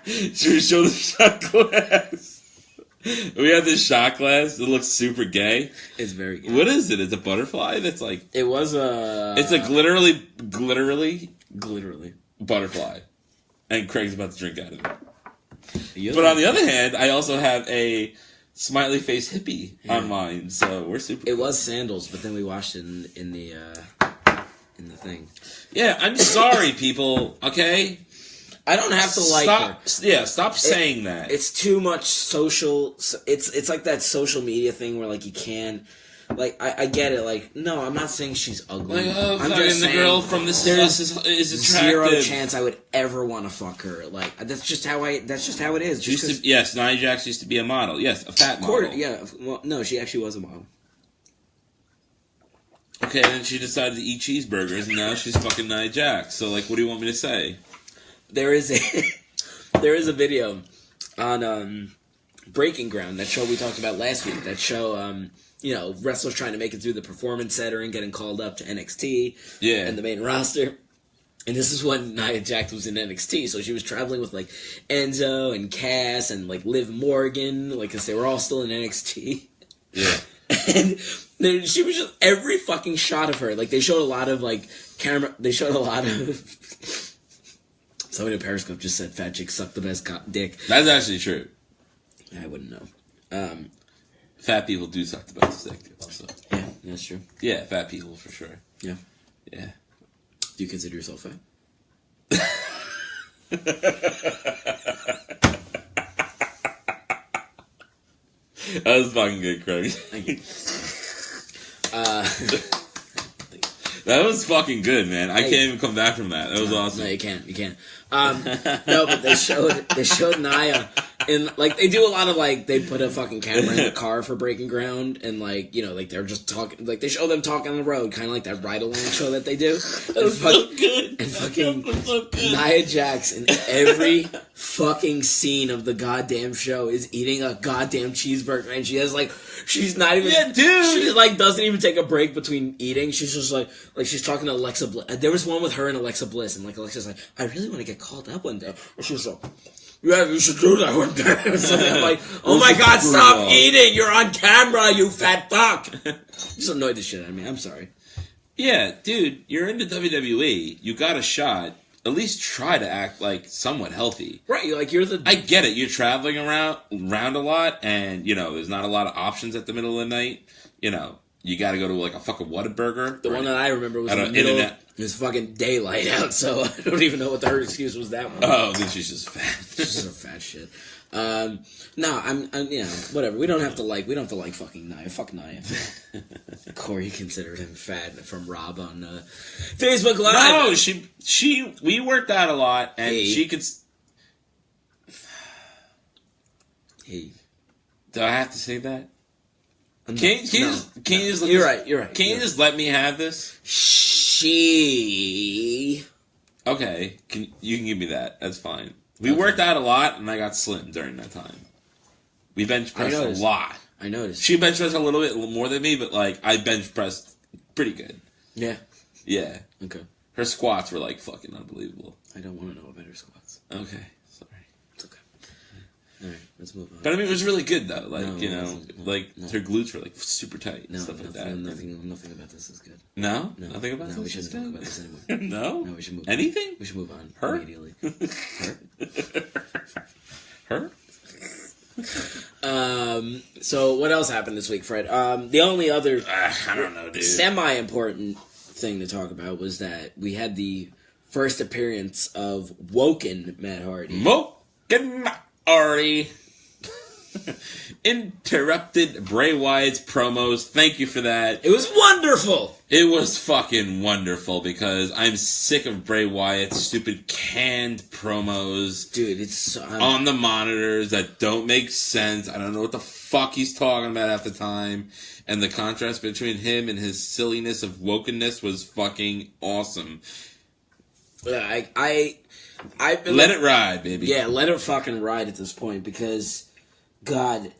Should we show the shot glass? We have this shot glass that looks super gay. It's very gay. What is it? It's a butterfly that's It was a... It's a glitterly butterfly. And Craig's about to drink out of it. But on the other hand, I also have a smiley face hippie on mine, so we're super It was sandals, but then we washed it in the thing. Yeah, I'm sorry, people, okay? I don't have to like her. Yeah, stop saying that. It's too much social... It's like that social media thing where, you can't... Like, I get it. Like, no, I'm not saying she's ugly. Like, oh, I'm just saying the girl from This Is Us is attractive. Zero chance I would ever want to fuck her. Like, that's just how it is. Yes, Nia Jax used to be a model. Yes, a fat model. Yeah, well, no, she actually was a model. Okay, then she decided to eat cheeseburgers, and now she's fucking Nia Jax. So, like, what do you want me to say? There is a video on Breaking Ground, that show we talked about last week. That show, wrestlers trying to make it through the performance center and getting called up to NXT and the main roster. And this is when Nia Jax was in NXT, so she was traveling with, like, Enzo and Cass and, like, Liv Morgan, like, because they were all still in NXT. Yeah. And she was just, every fucking shot of her, like, they showed a lot of, like, somebody in Periscope just said fat chick suck the best dick. That's actually true. I wouldn't know. Fat people do suck the best dick, also. Yeah, that's true. Yeah, fat people, for sure. Yeah. Yeah. Do you consider yourself fat? That was fucking good, Craig. Thank you. That was fucking good, man. I can't even come back from that. That was awesome. No, you can't. No, but they showed Nia, and, like, they do a lot of, like, they put a fucking camera in the car for Breaking Ground, and, like, like, they're just talking, like, they show them talking on the road, kind of like that ride-along show that they do. That was so good. And fucking Nia Jax in every fucking scene of the goddamn show is eating a goddamn cheeseburger, and she has, like, she's not even, yeah, dude. She, like, doesn't even take a break between eating. She's just like she's talking to Alexa Bliss. There was one with her and Alexa Bliss, and, like, Alexa's like, I really want to get called up one day. And she was like, yeah, you should do that one day. So I'm like, oh my god, stop eating! You're on camera, you fat fuck! Just annoyed the shit out of me. I'm sorry. Yeah, dude, you're into WWE. You got a shot. At least try to act, like, somewhat healthy. Right, like, you're the... I get it. You're traveling around a lot, and, there's not a lot of options at the middle of the night. You gotta go to, like, a fucking Whataburger. The one that I remember was in the middle. It was fucking daylight out, so I don't even know what her excuse was that one. Oh, then she's just fat. She's just a fat shit. No, I'm whatever. We don't have to like fucking Nia. Fuck Nia. Corey considered him fat from Rob on Facebook Live. No, we worked out a lot, and she could... Hey. Do I have to say that? Can you just You're right. Can you just let me have this? Okay, you can give me that. That's fine. We worked out a lot, and I got slim during that time. We bench pressed a lot. I noticed. She bench pressed a little bit more than me, but, like, I bench pressed pretty good. Yeah. Yeah. Okay. Her squats were, like, fucking unbelievable. I don't want to know about her squats. Okay. Sorry. It's okay. All right, let's move on. But I mean, it was really good though. Like, her glutes were, like, super tight and stuff like that. Nothing about this is good. No, nothing about this. We shouldn't talk about this anymore. No, we should move. Anything? We should move on. Her immediately. Her. So what else happened this week, Fred? The only other I don't know, dude. Semi-important thing to talk about was that we had the first appearance of Woken Matt Hardy. Woken Matt Hardy. Interrupted Bray Wyatt's promos. Thank you for that. It was wonderful. It was fucking wonderful because I'm sick of Bray Wyatt's stupid canned promos. Dude, it's on the monitors that don't make sense. I don't know what the fuck he's talking about at the time. And the contrast between him and his silliness of wokenness was fucking awesome. Let it ride, baby. Yeah, let it fucking ride at this point because, God,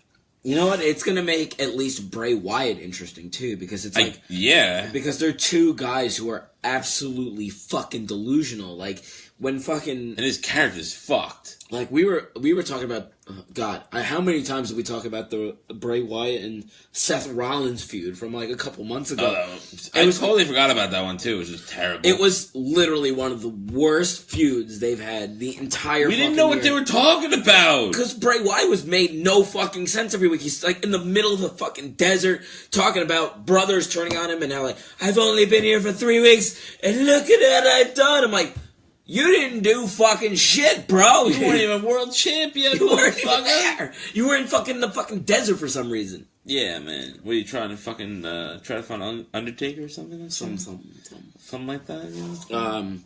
you know what? It's gonna make at least Bray Wyatt interesting too because it's like because they're two guys who are absolutely fucking delusional. Like when fucking and his character's fucked. Like we were talking about God. How many times did we talk about the Bray Wyatt and Seth Rollins feud from like a couple months ago? I totally forgot about that one too. It was just terrible. It was literally one of the worst feuds they've had the entire. We didn't know what they were talking about because Bray Wyatt was made no fucking sense every week. He's like in the middle of the fucking desert talking about brothers turning on him and how like I've only been here for 3 weeks and look at what I've done. I'm like. You didn't do fucking shit, bro. You weren't even world champion. You weren't even there. You were in fucking the fucking desert for some reason. Yeah, man. What are you trying to fucking try to find Undertaker or something? Something like that. You know?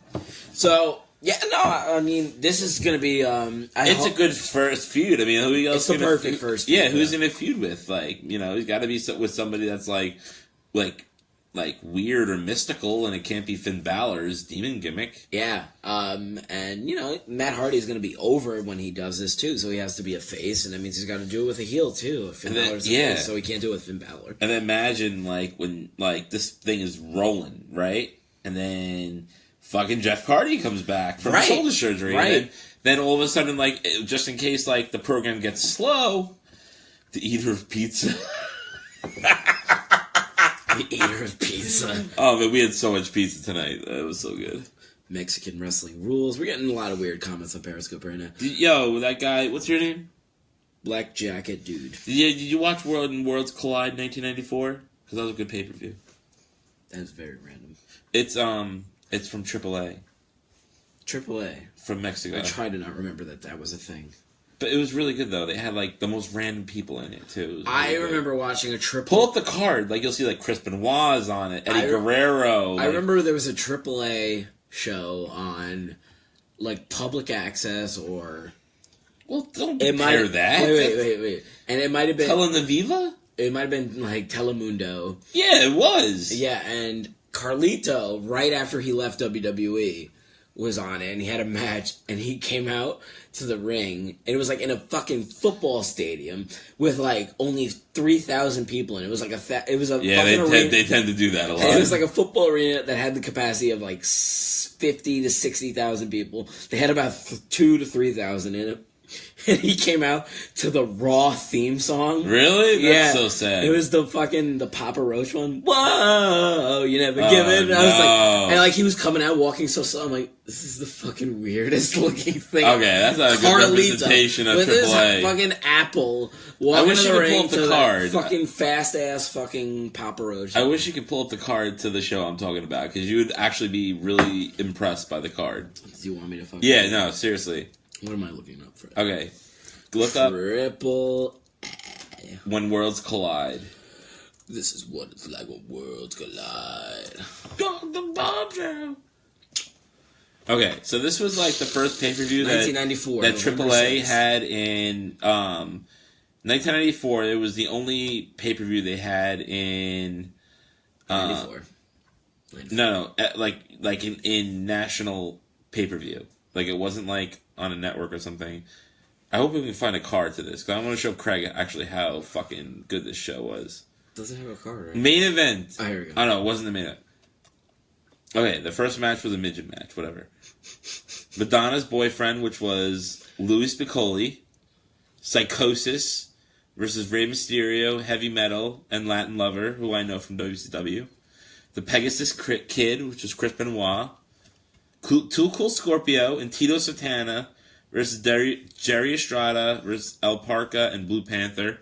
So yeah, no, I mean this is gonna be. It's a good first feud. I mean, who else? It's the perfect first feud. Yeah, who's gonna feud with? Like, you know, he's got to be with somebody that's like weird or mystical, and it can't be Finn Balor's demon gimmick. Yeah, and you know Matt Hardy is going to be over when he does this too, so he has to be a face, and that means he's got to do it with a heel too. If Finn Balor's a face, so he can't do it with Finn Balor. And then imagine like when like this thing is rolling, right, and then fucking Jeff Hardy comes back from shoulder surgery, right? And then all of a sudden, like just in case like the program gets slow, the eater of pizza. The eater of pizza. Oh man, we had so much pizza tonight. It was so good. Mexican wrestling rules. We're getting a lot of weird comments on Periscope right now. Yo, that guy, what's your name? Black Jacket Dude. Did you watch World and Worlds Collide 1994? Because that was a good pay-per-view. That is very random. It's from AAA. AAA. From Mexico. I try to not remember that was a thing. But it was really good, though. They had, like, the most random people in it, too. I remember watching a triple... Pull up the card. Like, you'll see, like, Chris Benoit's on it. Eddie Guerrero. I remember there was a AAA show on, like, public access or... Well, don't compare that. Wait. And it might have been... Televiva? It might have been, like, Telemundo. Yeah, it was. Yeah, and Carlito, right after he left WWE... was on it, and he had a match, and he came out to the ring, and it was like in a fucking football stadium with like only 3,000 people in it. It was like they tend to do that a lot. And it was like a football arena that had the capacity of like 50 to 60,000 people. They had about 2 to 3,000 in it. And he came out to the Raw theme song. Really? That's so sad. It was the Papa Roach one. Whoa, you never give it. And I was like, and like he was coming out walking so slow. I'm like, this is the fucking weirdest looking thing. Okay, that's not a good representation of with AAA. This fucking apple walking to the ring to that fucking fast ass fucking Papa Roach. I wish you could pull up the card to the show I'm talking about, because you would actually be really impressed by the card. Do you want me to fucking... Yeah, no, seriously. What am I looking up for? Okay. Look up Triple When Worlds Collide. This is what it's like when worlds collide. Okay, so this was like the first pay-per-view 1994, that AAA had in 1994. It was the only pay-per-view they had in 94. No, like in national pay-per-view. Like it wasn't like on a network or something. I hope we can find a card to this, because I want to show Craig actually how fucking good this show was. Doesn't have a card, right? Main event. Oh, here we go. Oh, no, it wasn't the main event. Okay, the first match was a midget match, whatever. Madonna's boyfriend, which was Louis Piccoli. Psychosis versus Rey Mysterio, Heavy Metal, and Latin Lover, who I know from WCW. The Pegasus Kid, which was Chris Benoit. Too Cool Scorpio and Tito Santana versus Jerry Estrada versus El Parca and Blue Panther.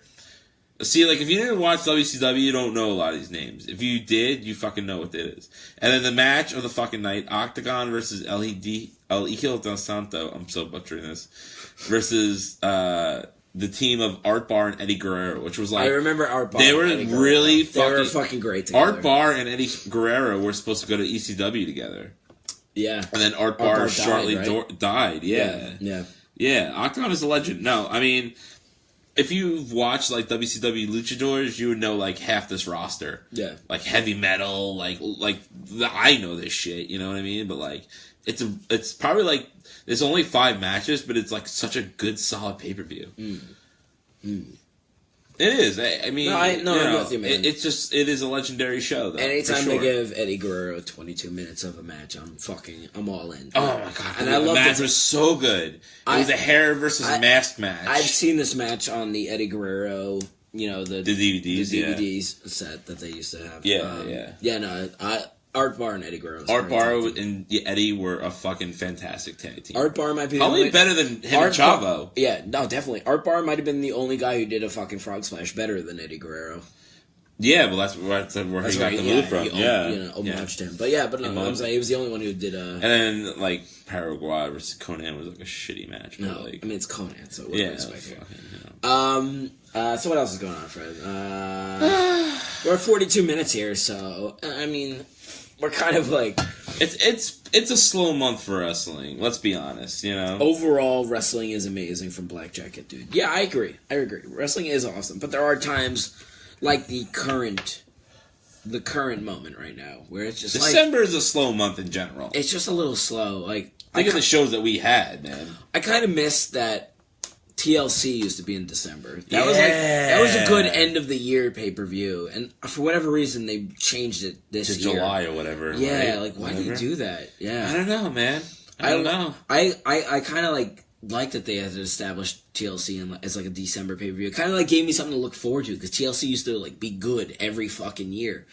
See, like, if you didn't watch WCW, you don't know a lot of these names. If you did, you fucking know what it is. And then the match of the fucking night, Octagon versus El Hijo del Santo, I'm so butchering this, versus the team of Art Barr and Eddie Guerrero, which was like... I remember Art Barr. They were really fucking... They were fucking great together. Art Barr and Eddie Guerrero were supposed to go to ECW together. Yeah. And then Art Barr shortly died. Yeah. Yeah, Octagon is a legend. No, I mean, if you've watched, like, WCW Luchadors, you would know, like, half this roster. Yeah. Like, Heavy Metal, I know this shit, you know what I mean? But, like, it's probably, like, there's only 5 matches, but it's, like, such a good, solid pay-per-view. It is. I mean, I'm with you, man. It is a legendary show, though. Anytime they give Eddie Guerrero 22 minutes of a match, I'm all in. Oh my god! And I love the match was so good. It was a hair versus mask match. I've seen this match on the Eddie Guerrero, the DVDs set that they used to have. Art Barr and Eddie Guerrero. Art Barr and Eddie were a fucking fantastic tag team. Art Barr might be probably better than him and Chavo. Yeah, no, definitely. Art Barr might have been the only guy who did a fucking frog splash better than Eddie Guerrero. Yeah, well, that's where he got the move from. Homage to him. But I'm saying he was the only one who did. And then like Paraguay versus Conan was like a shitty match. No, like, I mean it's Conan, so what so what else is going on, Fred? We're at 42 minutes here, so I mean, we're kind of like it's a slow month for wrestling. Let's be honest, Overall, wrestling is amazing from Black Jacket, dude. Yeah, I agree. Wrestling is awesome, but there are times like the current moment right now where it's just December is a slow month in general. It's just a little slow. Like think of the shows that we had, man. I kind of miss that. TLC used to be in December. That was a good end of the year pay-per-view, and for whatever reason they changed it this year. July or whatever. Yeah, right? Why do you do that? Yeah, I don't know, man. I don't know. I kind of like that they had established TLC as like a December pay-per-view. It kind of gave me something to look forward to because TLC used to be good every fucking year.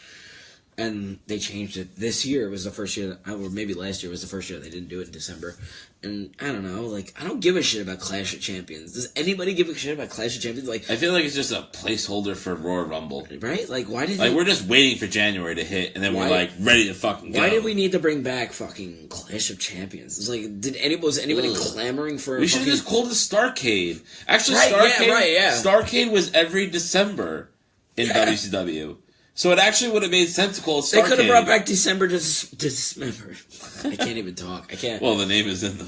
And they changed it. This year was the first year, or maybe last year was the first year they didn't do it in December. And I don't know, I don't give a shit about Clash of Champions. Does anybody give a shit about Clash of Champions? I feel like it's just a placeholder for Royal Rumble. Right? Why did we're just waiting for January to hit, and then we're ready to fucking go. Why did we need to bring back fucking Clash of Champions? It's was anybody clamoring for? We should have just called it Starrcade. Actually, right, Starrcade was every December in WCW. So it actually would have made sense to call it Starrcade. They could have brought back December to December. I can't even talk. I can't. Well, the name is in the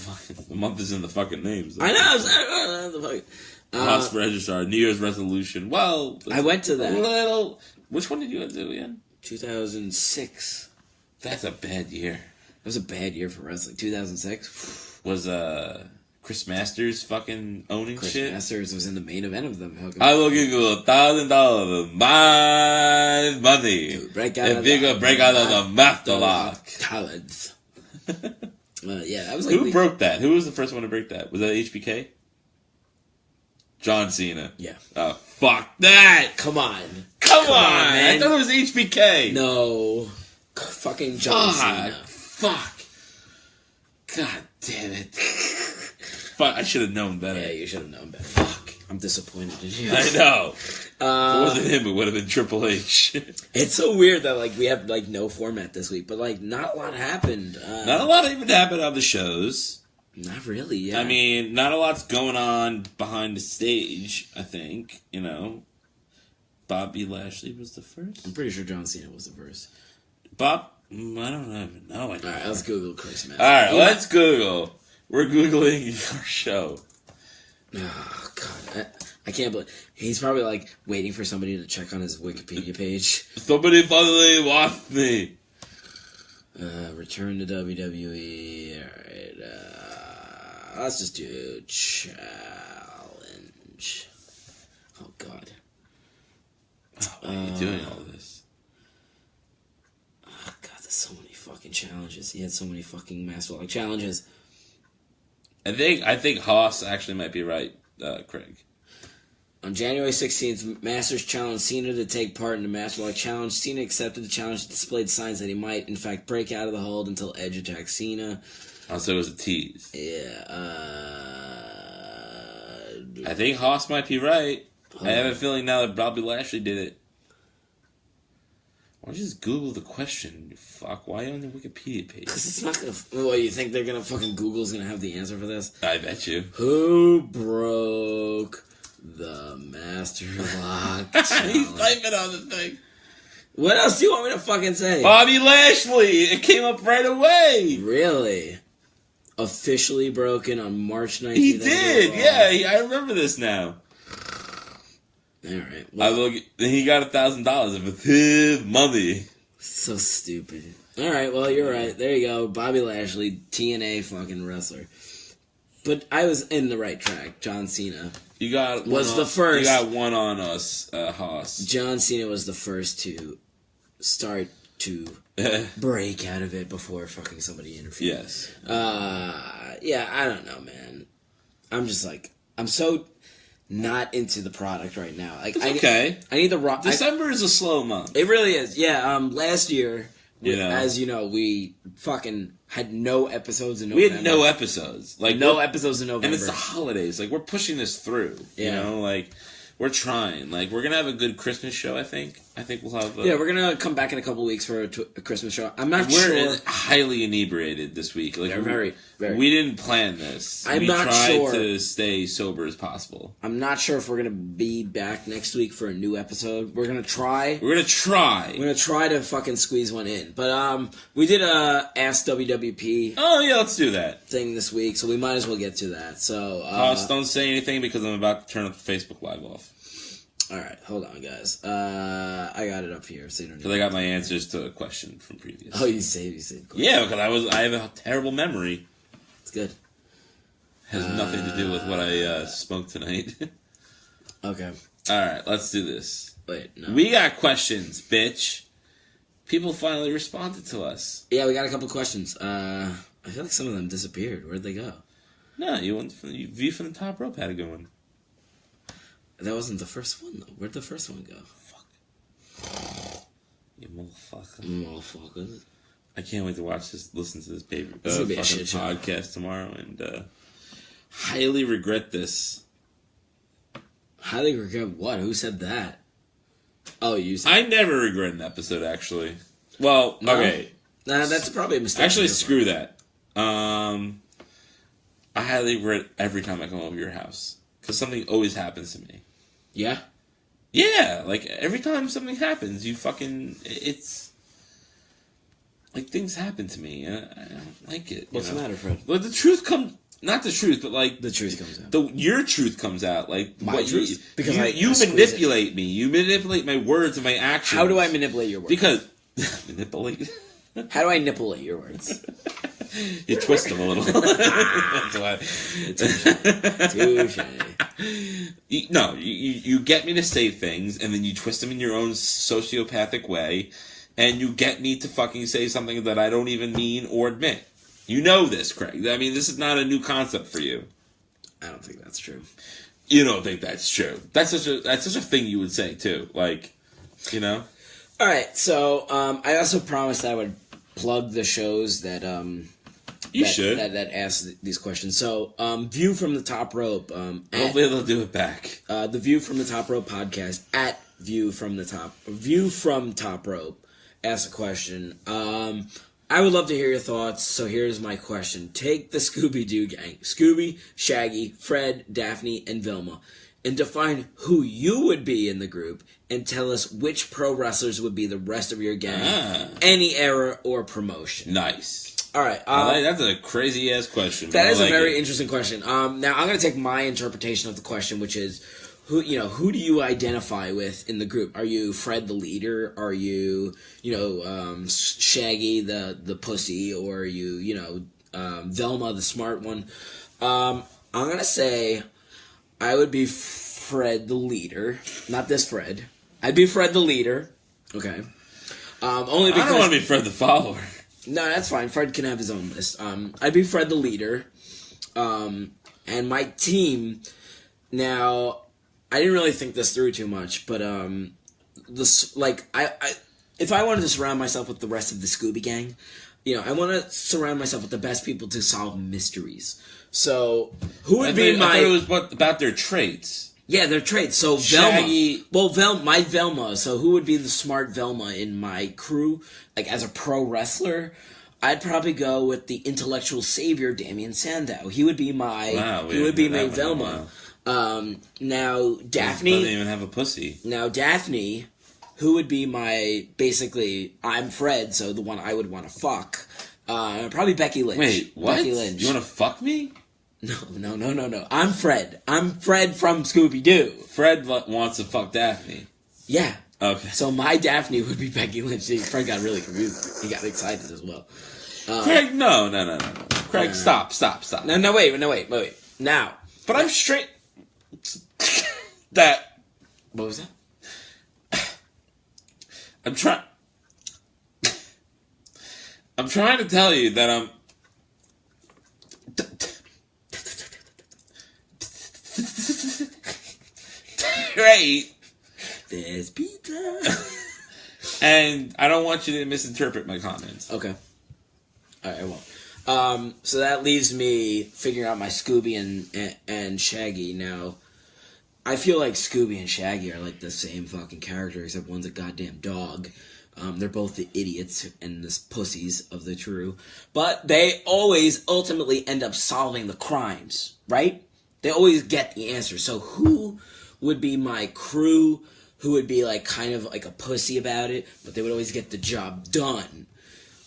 month is in the fucking name. So. I know. House Registrar, New Year's resolution. Well, I went to that. Which one did you do again? 2006. That's a bad year. It was a bad year for wrestling. 2006 was Chris Masters fucking owning Chris shit. Chris Masters was in the main event of them. I will give you $1,000 of my money if you can break out of the master lock. Talents. Yeah, that was who broke that? Who was the first one to break that? Was that HBK? John Cena. Yeah. Oh, fuck that! Come on, man! I thought it was HBK. No, fucking John Cena. Fuck. God damn it. Fuck, I should have known better. Yeah, you should have known better. Fuck. I'm disappointed in you. I know. If it wasn't him, it would have been Triple H. It's so weird that we have no format this week, but not a lot happened. Not a lot even happened on the shows. Not really, yeah. I mean, not a lot's going on behind the stage, I think. Bobby Lashley was the first. I'm pretty sure John Cena was the first. I don't even know. Alright, let's Google Chris Masters. Alright, let's Google. We're Googling our show. Oh, God. I can't believe... He's probably, waiting for somebody to check on his Wikipedia page. Somebody finally watched me. Return to WWE. Alright, let's just do challenge. Oh, God. Why are you doing all this? Oh, God, there's so many fucking challenges. He had so many fucking Master challenges. I think Haas actually might be right, Craig. On January 16th, Masters challenged Cena to take part in the Master Lock Challenge. Cena accepted the challenge and displayed signs that he might, in fact, break out of the hold until Edge attacks Cena. Oh, so it was a tease. Yeah. I think Haas might be right. I have a feeling now that Bobby Lashley did it. Why don't you just Google the question, you fuck? Why on the Wikipedia page? Because it's not going to... What, you think they're going to fucking... Google's going to have the answer for this? I bet you. Who broke the Master Lock Challenge? He's typing on the thing. What else do you want me to fucking say? Bobby Lashley! It came up right away! Really? Officially broken on March 19th. He did! Yeah, I remember this now. Alright. Well, he got $1,000 of it's his money. So stupid. Alright, well, you're right. There you go. Bobby Lashley, TNA fucking wrestler. But I was in the right track. John Cena was the first. You got one on us, Haas. John Cena was the first to start to break out of it before fucking somebody interfered. Yes. Yeah, I don't know, man. I'm just I'm so not into the product right now. Okay. I need the rock. December is a slow month. It really is. Yeah. Last year, as you know, we fucking had no episodes in November. We had no episodes. No episodes in November. And it's the holidays. We're pushing this through. Yeah. We're trying. We're gonna have a good Christmas show, I think. I think we'll have. Yeah, we're gonna come back in a couple weeks for a Christmas show. I'm not sure. We're highly inebriated this week. Like very. We didn't plan this. I'm we not tried sure. to stay sober as possible. I'm not sure if we're gonna be back next week for a new episode. We're gonna try. We're gonna try to fucking squeeze one in. But we did a Ask WWP. Oh yeah, let's do that thing this week, so we might as well get to that. So don't say anything because I'm about to turn up the Facebook Live off. All right, hold on, guys. I got it up here, so you don't. Because I got my answers to a question from previous. Oh, you saved. Yeah, because I have a terrible memory. It's good. Has nothing to do with what I smoked tonight. Okay. All right, let's do this. Wait, no. We got questions, bitch. People finally responded to us. Yeah, we got a couple questions. I feel like some of them disappeared. Where'd they go? No, View from the Top Rope had a good one. That wasn't the first one, though. Where'd the first one go? Fuck. You motherfucker. Motherfucker. I can't wait to listen to this paper, This is gonna be a fucking shit show. podcast tomorrow, and highly regret this. Highly regret what? Who said that? Oh, you said. I never regret an episode, actually. Well, No? okay. Nah, that's probably a mistake. Actually, screw that. I highly regret every time I come over your house. Because something always happens to me. Yeah? Yeah, like, every time something happens, it's... Like, things happen to me, and I don't like it. What's the matter, Fred? Well, the truth comes... Not the truth, but, like... The truth comes out. Your truth comes out. Like, My truth? Because you manipulate me. You manipulate my words and my actions. How do I manipulate your words? Because... manipulate? How do I manipulate your words? You twist them a little. That's why. Touche. You get me to say things, and then you twist them in your own sociopathic way, and you get me to fucking say something that I don't even mean or admit. You know this, Craig. I mean, this is not a new concept for you. I don't think that's true. You don't think that's true. That's such a thing you would say, too. Like, you know? All right, so I also promised I would plug the shows that that ask these questions. So, View from the Top Rope. Hopefully they'll do it back. The View from the Top Rope podcast at View from Top Rope. Ask a question. I would love to hear your thoughts. So here's my question: take the Scooby-Doo gang, Scooby, Shaggy, Fred, Daphne, and Velma, and define who you would be in the group, and tell us which pro wrestlers would be the rest of your gang, any era or promotion. Nice. All right. That's a crazy ass question. That is a very interesting question. Now I'm going to take my interpretation of the question, which is, who do you identify with in the group? Are you Fred the leader? Are you Shaggy the pussy? Or are you Velma the smart one? I'm going to say I would be Fred the leader. Not this Fred. I'd be Fred the leader. Okay. Only because I don't want to be Fred the follower. No, that's fine. Fred can have his own list. I'd be Fred the leader. And my team. Now, I didn't really think this through too much, but if I wanted to surround myself with the rest of the Scooby Gang, I want to surround myself with the best people to solve mysteries. So, who would be my? I thought it was about their traits. Yeah, their traits. So Shaggy. Velma. My Velma. So who would be the smart Velma in my crew? Like as a pro wrestler, I'd probably go with the intellectual savior, Damian Sandow. He would be my. Wow, he would be my Velma. Now Daphne doesn't even have a pussy. Now Daphne, who would be my basically? I'm Fred, so the one I would want to fuck. Probably Becky Lynch. Wait, what? Becky Lynch. You want to fuck me? No. I'm Fred. I'm Fred from Scooby-Doo. Fred wants to fuck Daphne. Yeah. Okay. So my Daphne would be Becky Lynch. Fred got really confused. He got excited as well. Craig, no. Craig, stop. No, wait. Now. But I'm straight. That. What was that? I'm trying to tell you that I'm. Great. There's pizza. And I don't want you to misinterpret my comments. Okay. Alright, I won't. So that leaves me figuring out my Scooby and Shaggy. Now, I feel like Scooby and Shaggy are like the same fucking character, except one's a goddamn dog. They're both the idiots and the pussies of the crew. But they always ultimately end up solving the crimes, right? They always get the answer. So who would be my crew who would be like kind of like a pussy about it, but they would always get the job done?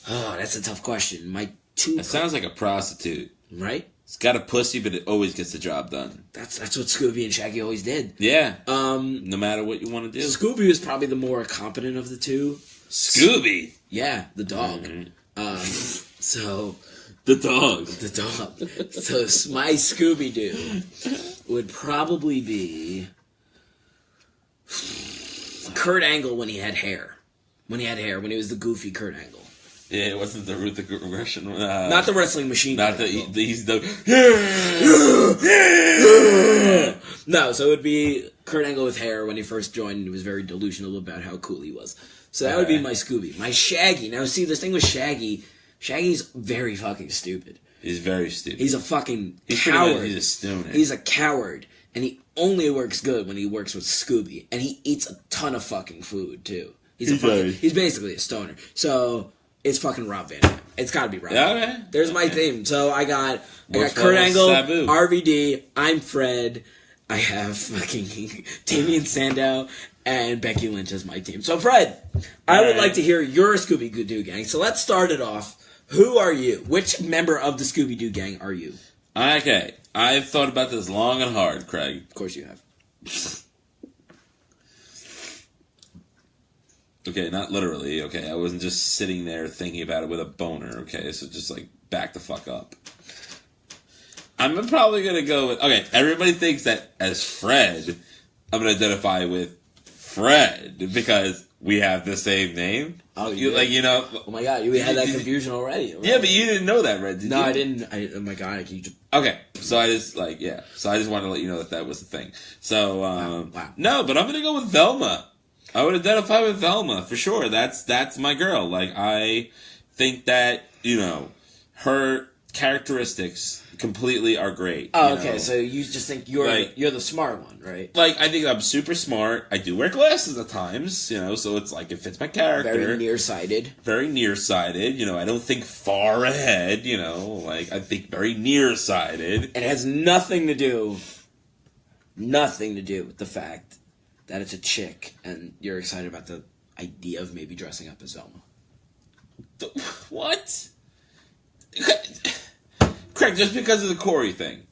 Oh, that's a tough question. My two... That sounds like a prostitute. Right? It's got a pussy, but it always gets the job done. That's what Scooby and Shaggy always did. Yeah. No matter what you want to do. Scooby was probably the more competent of the two. Scooby? Yeah, the dog. Mm-hmm. So... The dog. The dog. So my Scooby-Doo would probably be... Kurt Angle when he had hair. When he was the goofy Kurt Angle. Yeah, it wasn't the Ruth Aggression. Not the wrestling machine. Not the... He's the... No, so it would be Kurt Angle with hair when he first joined, and he was very delusional about how cool he was. So that would be my Scooby. My Shaggy. Now, see, this thing with Shaggy's very fucking stupid. He's very stupid. He's a fucking coward. He's a stoner. He's a coward. And he only works good when he works with Scooby. And he eats a ton of fucking food, too. He's basically a stoner. So, it's fucking Rob Van Dam. It's gotta be Rob Van Dam. Okay. There's my theme. So, I got Kurt Angle, Sabu. RVD, I'm Fred, I have fucking Damian Sandow, and Becky Lynch as my team. So, Fred, I would like to hear your Scooby-Doo gang. So, let's start it off. Who are you? Which member of the Scooby-Doo gang are you? Okay. I've thought about this long and hard, Craig. Of course you have. Okay, not literally, okay? I wasn't just sitting there thinking about it with a boner, okay? So just, like, back the fuck up. I'm probably going to go with... Okay, everybody thinks that as Fred, I'm going to identify with Fred because we have the same name. Oh, Oh my God, you had that confusion already. Yeah, but you didn't know that, right? Did you? I didn't. Oh my God, you just... Okay, so I just wanted to let you know that was the thing. So, wow. No, but I'm going to go with Velma. I would identify with Velma, for sure. That's my girl. Like, I think that, her characteristics completely are great. Oh, okay, so you just think you're the smart one, right? Like, I think I'm super smart. I do wear glasses at times, so it's like it fits my character. Very nearsighted. Very nearsighted. I don't think far ahead, like, I think very nearsighted. It has nothing to do with the fact that it's a chick and you're excited about the idea of maybe dressing up as Velma. What? Craig, just because of the Corey thing.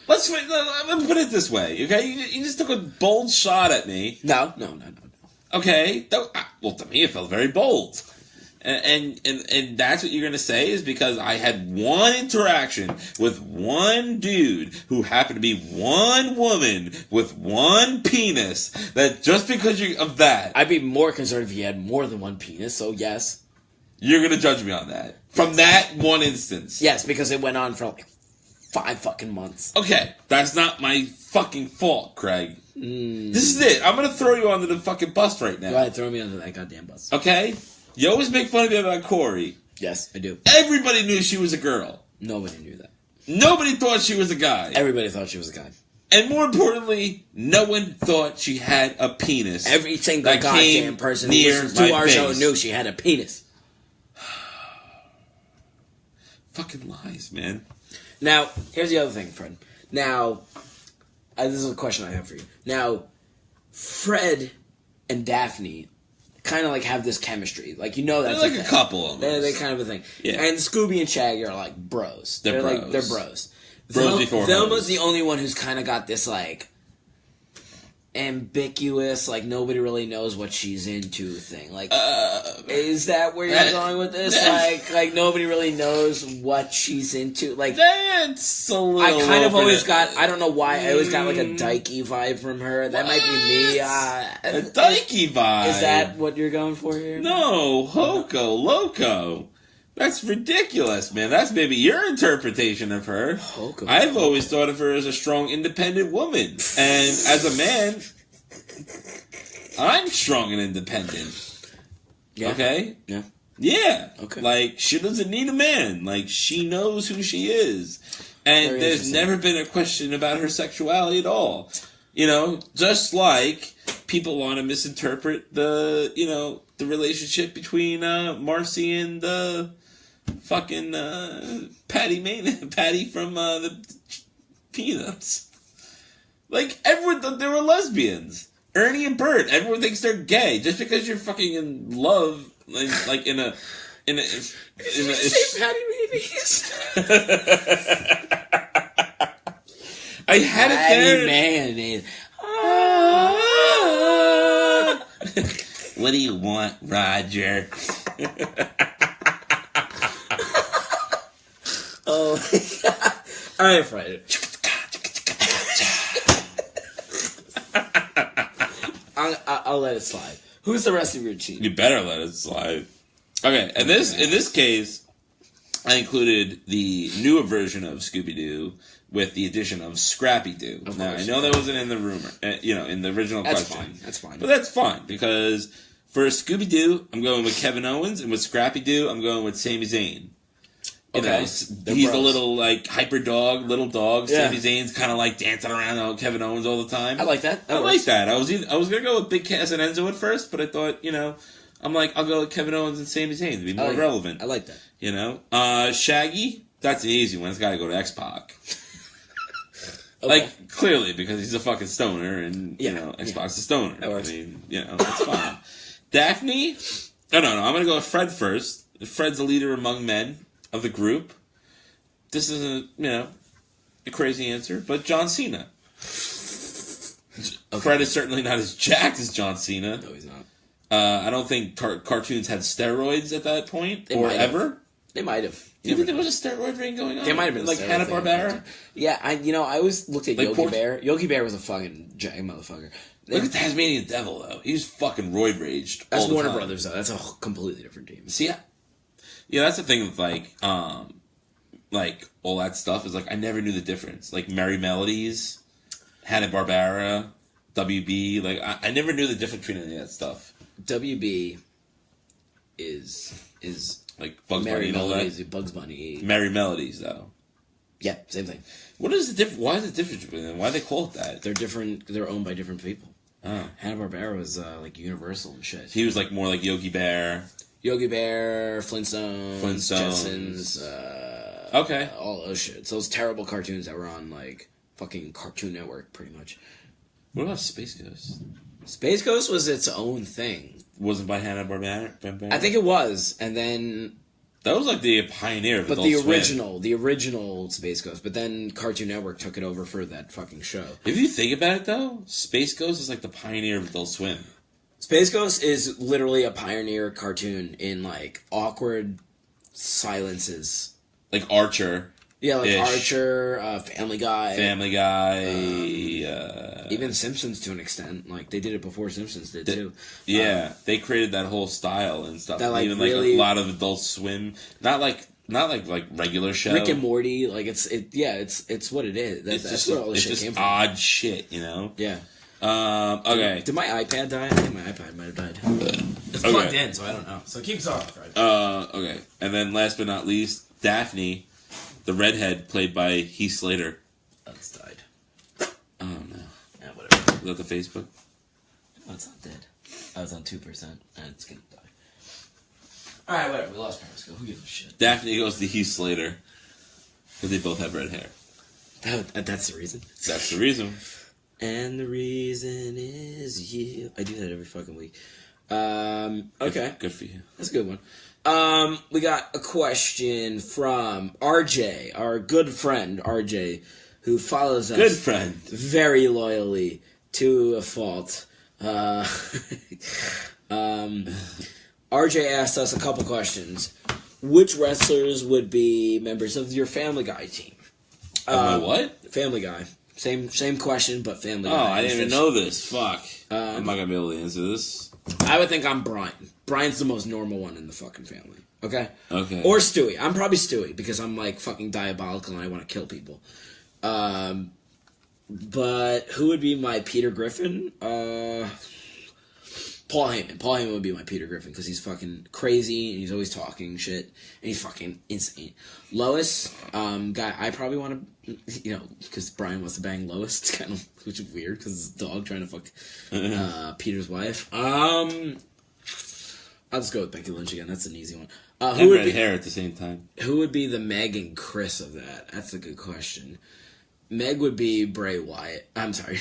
Let me put it this way, okay? You just took a bold shot at me. No. Okay? Well, to me, it felt very bold. And that's what you're going to say is because I had one interaction with one dude who happened to be one woman with one penis, that just because of that... I'd be more concerned if you had more than one penis, so yes. You're going to judge me on that. From that one instance. Yes, because it went on for like 5 fucking months. Okay, that's not my fucking fault, Craig. This is it. I'm going to throw you under the fucking bus right now. Go ahead, throw me under that goddamn bus. Okay? You always make fun of me about Corey. Yes, I do. Everybody knew she was a girl. Nobody knew that. Nobody thought she was a guy. Everybody thought she was a guy. And more importantly, no one thought she had a penis. Every single goddamn person who listens to our show knew she had a penis. Fucking lies, man. Now, here's the other thing, Fred. Now, this is a question I have for you. Now, Fred and Daphne kind of like have this chemistry. Like, that's they're like a couple almost. They're kind of a thing. Yeah. And Scooby and Shaggy are like bros. They're bros. They're bros. Bros before Velma's the only one who's kind of got this like ambiguous, like nobody really knows what she's into thing. Like, is that where you're going with this? Like nobody really knows what she's into. Like, that's a little. I kind of always got. I don't know why. I always got like a dykey vibe from her. That might be me. A dykey vibe. Is that what you're going for here? No, Hoko Loco. That's ridiculous, man. That's maybe your interpretation of her. Hoko. I've always thought of her as a strong, independent woman. And as a man, I'm strong and independent. Yeah. Okay? Yeah. Yeah. Okay. Like, she doesn't need a man. Like, she knows who she is. And there's never been a question about her sexuality at all. You know, just like people want to misinterpret the relationship between Marcy and fucking Patty from the Peanuts. Like, everyone thought they were lesbians. Ernie and Bert, everyone thinks they're gay just because you're fucking in love, like in a. Did you say Patty Mayonnaise? I had it there. Mayonnaise. What do you want, Roger? Oh my god! All right, Friday. I'll let it slide. Who's the rest of your team? You better let it slide. Okay, in this case, I included the newer version of Scooby-Doo with the addition of Scrappy-Doo. Now, I know that wasn't in the rumor, in the original question. That's fine. But that's fine, because for Scooby-Doo, I'm going with Kevin Owens, and with Scrappy-Doo, I'm going with Sami Zayn. Okay. He's the little, hyper dog, little dog. Yeah. Sami Zayn's kind of, dancing around Kevin Owens all the time. I like that. I like that. I was going to go with Big Cass and Enzo at first, but I thought, I'm like, I'll go with Kevin Owens and Sami Zayn to be more relevant. I like that. Shaggy, that's an easy one. It's got to go to X-Pac. Okay. Clearly, because he's a fucking stoner, and, X-Pac's a stoner. That It's fine. Daphne? No, I'm going to go with Fred first. Fred's the leader among men of the group. This isn't, a crazy answer, but John Cena. Okay. Fred is certainly not as jacked as John Cena. No, he's not. I don't think cartoons had steroids at that point, ever. They might have. Do you think there was a steroid ring going on? There might have been like Hanna-Barbera. Yeah, I always looked at Yogi Bear. Yogi Bear was a fucking jagged motherfucker. Look at Tasmanian Devil though. He was fucking roid raged. That's Warner Brothers though. That's a completely different team. See, yeah, that's the thing with all that stuff is I never knew the difference. Like Merry Melodies, Hanna-Barbera, WB. I never knew the difference between any of that stuff. WB is like Bugs Merry Bunny and all Melodies, that. Bugs Bunny. Merry Melodies, though. Yeah, same thing. What is the difference? Why is the difference between them? Why do they call it that? They're different. They're owned by different people. Oh. Hanna-Barbera was Universal and shit. He was more like Yogi Bear. Yogi Bear, Flintstones. Jetsons. Okay. All those shit. So those terrible cartoons that were on fucking Cartoon Network, pretty much. What about Space Ghost? Space Ghost was its own thing. Wasn't by Hanna-Barbera? I think it was, and then that was the pioneer of Adult Swim. The original Space Ghost. But then Cartoon Network took it over for that fucking show. If you think about it, though, Space Ghost is the pioneer of Adult Swim. Space Ghost is literally a pioneer cartoon in awkward silences. Like Archer. Yeah, Archer, Family Guy. Even Simpsons to an extent. They did it before Simpsons did too. Yeah, they created that whole style and stuff. That, even really, a lot of Adult Swim, not like regular show. Rick and Morty, it's what it is. That's where all this shit came from. Odd shit, Yeah. Okay. Did my iPad die? I think my iPad might have died. It's plugged in, so I don't know. So keep talking. Okay. And then last but not least, Daphne, the redhead, played by Heath Slater. That's died. Oh, no. Yeah, whatever. Is that the Facebook? Oh, it's not dead. I was on 2%, and it's gonna die. Alright, whatever. We lost Periscope. Who gives a shit? Daphne goes to Heath Slater. Because they both have red hair. That's the reason? That's the reason. And the reason is you. I do that every fucking week. Okay. Good for you. That's a good one. We got a question from RJ, our good friend RJ, who follows us. Good friend. Very loyally to a fault. RJ asked us a couple questions. Which wrestlers would be members of your Family Guy team? My what? Family Guy. Same question, but Family Guy. Oh, I didn't even know this. Fuck. I'm not going to be able to answer this. I would think I'm Brian. Brian's the most normal one in the fucking family. Okay? Okay. Or Stewie. I'm probably Stewie because I'm fucking diabolical and I want to kill people. But who would be my Peter Griffin? Paul Heyman. Paul Heyman would be my Peter Griffin because he's fucking crazy and he's always talking shit and he's fucking insane. Lois, guy I probably want to, because Brian wants to bang Lois. It's kind of, which is weird because it's a dog trying to fuck Peter's wife. I'll just go with Becky Lynch again. That's an easy one. Who would red hair at the same time? Who would be the Meg and Chris of that? That's a good question. Meg would be Bray Wyatt. I'm sorry,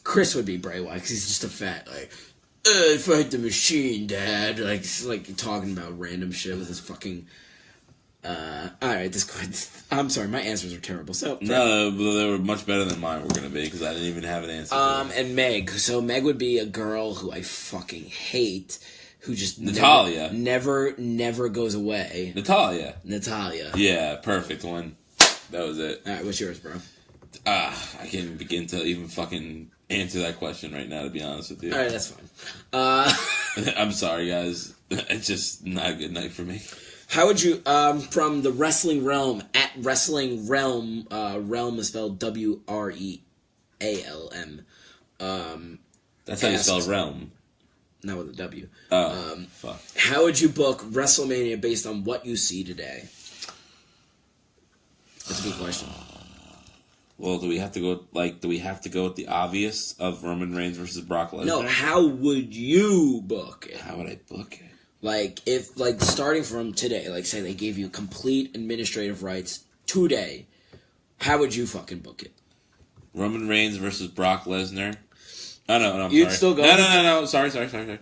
Chris would be Bray Wyatt because he's just a fat, fight the machine, Dad. Like talking about random shit with his fucking. Alright, I'm sorry, my answers are terrible. So no, they were much better than mine were gonna be because I didn't even have an answer. And Meg. So Meg would be a girl who I fucking hate. Who just Natalia never goes away. Natalia. Yeah, perfect one. That was it. All right, what's yours, bro? I can't even begin to even fucking answer that question right now. To be honest with you. All right, that's fine. I'm sorry, guys. It's just not a good night for me. How would you, from the wrestling realm at wrestling realm? Realm is spelled WREALM. That's how you spell realm. Not with a W. Fuck. How would you book WrestleMania based on what you see today? That's a good question. Well, do we have to go with the obvious of Roman Reigns versus Brock Lesnar? No, how would you book it? How would I book it? If starting from today, say they gave you complete administrative rights today, how would you fucking book it? Roman Reigns versus Brock Lesnar. Oh, no, I'm You'd sorry. still go? No. Sorry.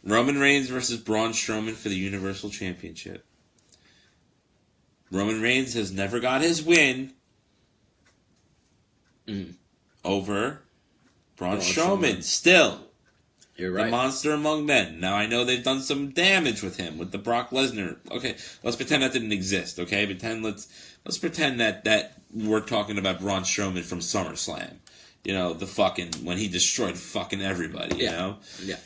Roman Reigns versus Braun Strowman for the Universal Championship. Roman Reigns has never got his win over Braun Strowman. Still. You're right. The monster among men. Now, I know they've done some damage with him, with the Brock Lesnar. Okay, let's pretend that didn't exist, okay? Let's pretend that we're talking about Braun Strowman from SummerSlam. The fucking, when he destroyed fucking everybody, you know? Yeah.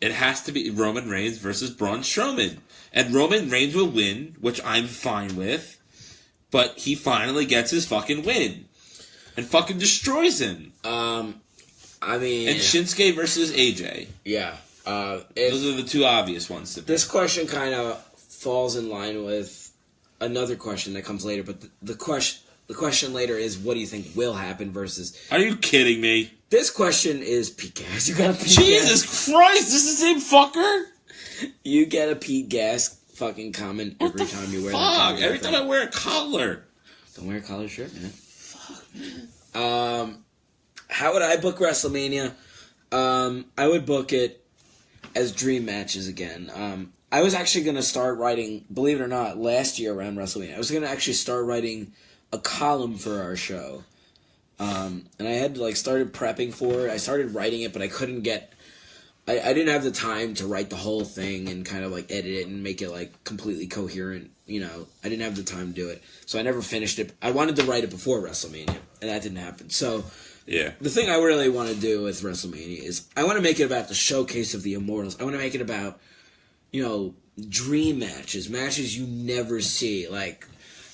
It has to be Roman Reigns versus Braun Strowman. And Roman Reigns will win, which I'm fine with, but he finally gets his fucking win. And fucking destroys him. And Shinsuke versus AJ. Yeah. Those are the two obvious ones to pick. This question kind of falls in line with another question that comes later, but the question later is, what do you think will happen versus... Are you kidding me? This question is Pete Gas. You got a Pete Jesus Christ, this is the same fucker? You get a Pete Gas fucking comment every time you wear that. Every time I wear a collar. Don't wear a collar shirt, man. Fuck, man. How would I book WrestleMania? I would book it as dream matches again. I was actually going to start writing, believe it or not, last year around WrestleMania. I was going to actually start writing a column for our show. And I had started prepping for it. I started writing it, but I couldn't get... I didn't have the time to write the whole thing and kind of edit it and make it completely coherent. I didn't have the time to do it. So I never finished it. I wanted to write it before WrestleMania, and that didn't happen. So... Yeah. The thing I really want to do with WrestleMania is I want to make it about the showcase of the Immortals. I want to make it about, dream matches you never see. I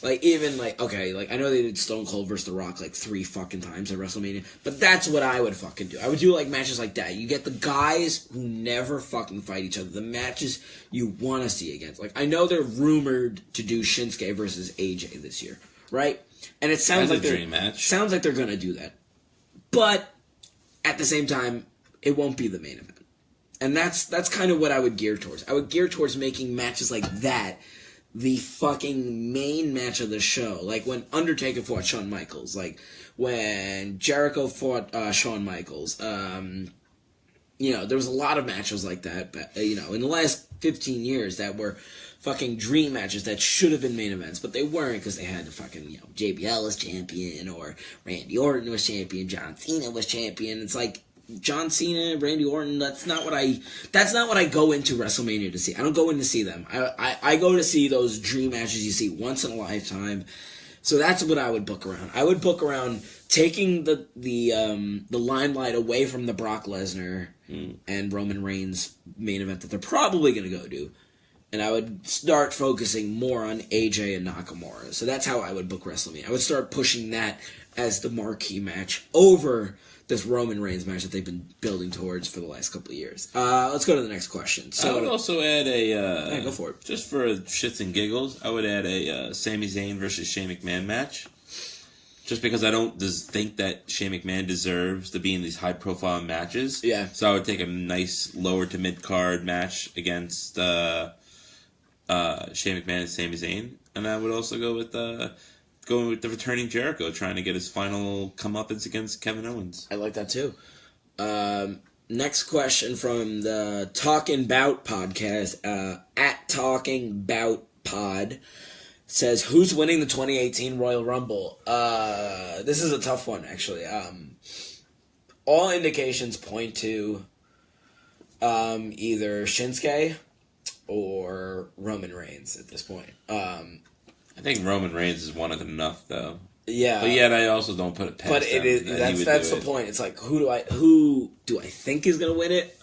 know they did Stone Cold versus The Rock 3 fucking times at WrestleMania, but that's what I would fucking do. I would do matches like that. You get the guys who never fucking fight each other, the matches you want to see against. I know they're rumored to do Shinsuke versus AJ this year, right? And it sounds That's like a dream match. Sounds like they're gonna do that. But at the same time, it won't be the main event. And that's kind of what I would gear towards. I would gear towards making matches like that the fucking main match of the show. Like when Undertaker fought Shawn Michaels. Like when Jericho fought Shawn Michaels. There was a lot of matches like that. But, in the last 15 years that were fucking dream matches that should have been main events, but they weren't because they had the fucking, JBL was champion, or Randy Orton was champion, John Cena was champion. It's John Cena, Randy Orton, that's not what I go into WrestleMania to see. I don't go in to see them. I go to see those dream matches you see once in a lifetime. So that's what I would book around. I would book around taking the limelight away from the Brock Lesnar and Roman Reigns main event that they're probably going to go to. And I would start focusing more on AJ and Nakamura. So that's how I would book WrestleMania. I would start pushing that as the marquee match over this Roman Reigns match that they've been building towards for the last couple of years. Let's go to the next question. So I would also add a... yeah, go for it. Just for shits and giggles, I would add a Sami Zayn versus Shane McMahon match. Just because I don't think that Shane McMahon deserves to be in these high-profile matches. Yeah. So I would take a nice lower to mid-card match against Shane McMahon and Sami Zayn. And I would also go with the returning Jericho, trying to get his final comeuppance against Kevin Owens. I like that too. Next question from the Talking Bout podcast, at Talking Bout Pod, says, who's winning the 2018 Royal Rumble? This is a tough one, actually. All indications point to either Shinsuke or Roman Reigns at this point. I think Roman Reigns has won it enough, though. Yeah, but yet I also don't put it past. But it is that's the point. It's like who do I think is gonna win it?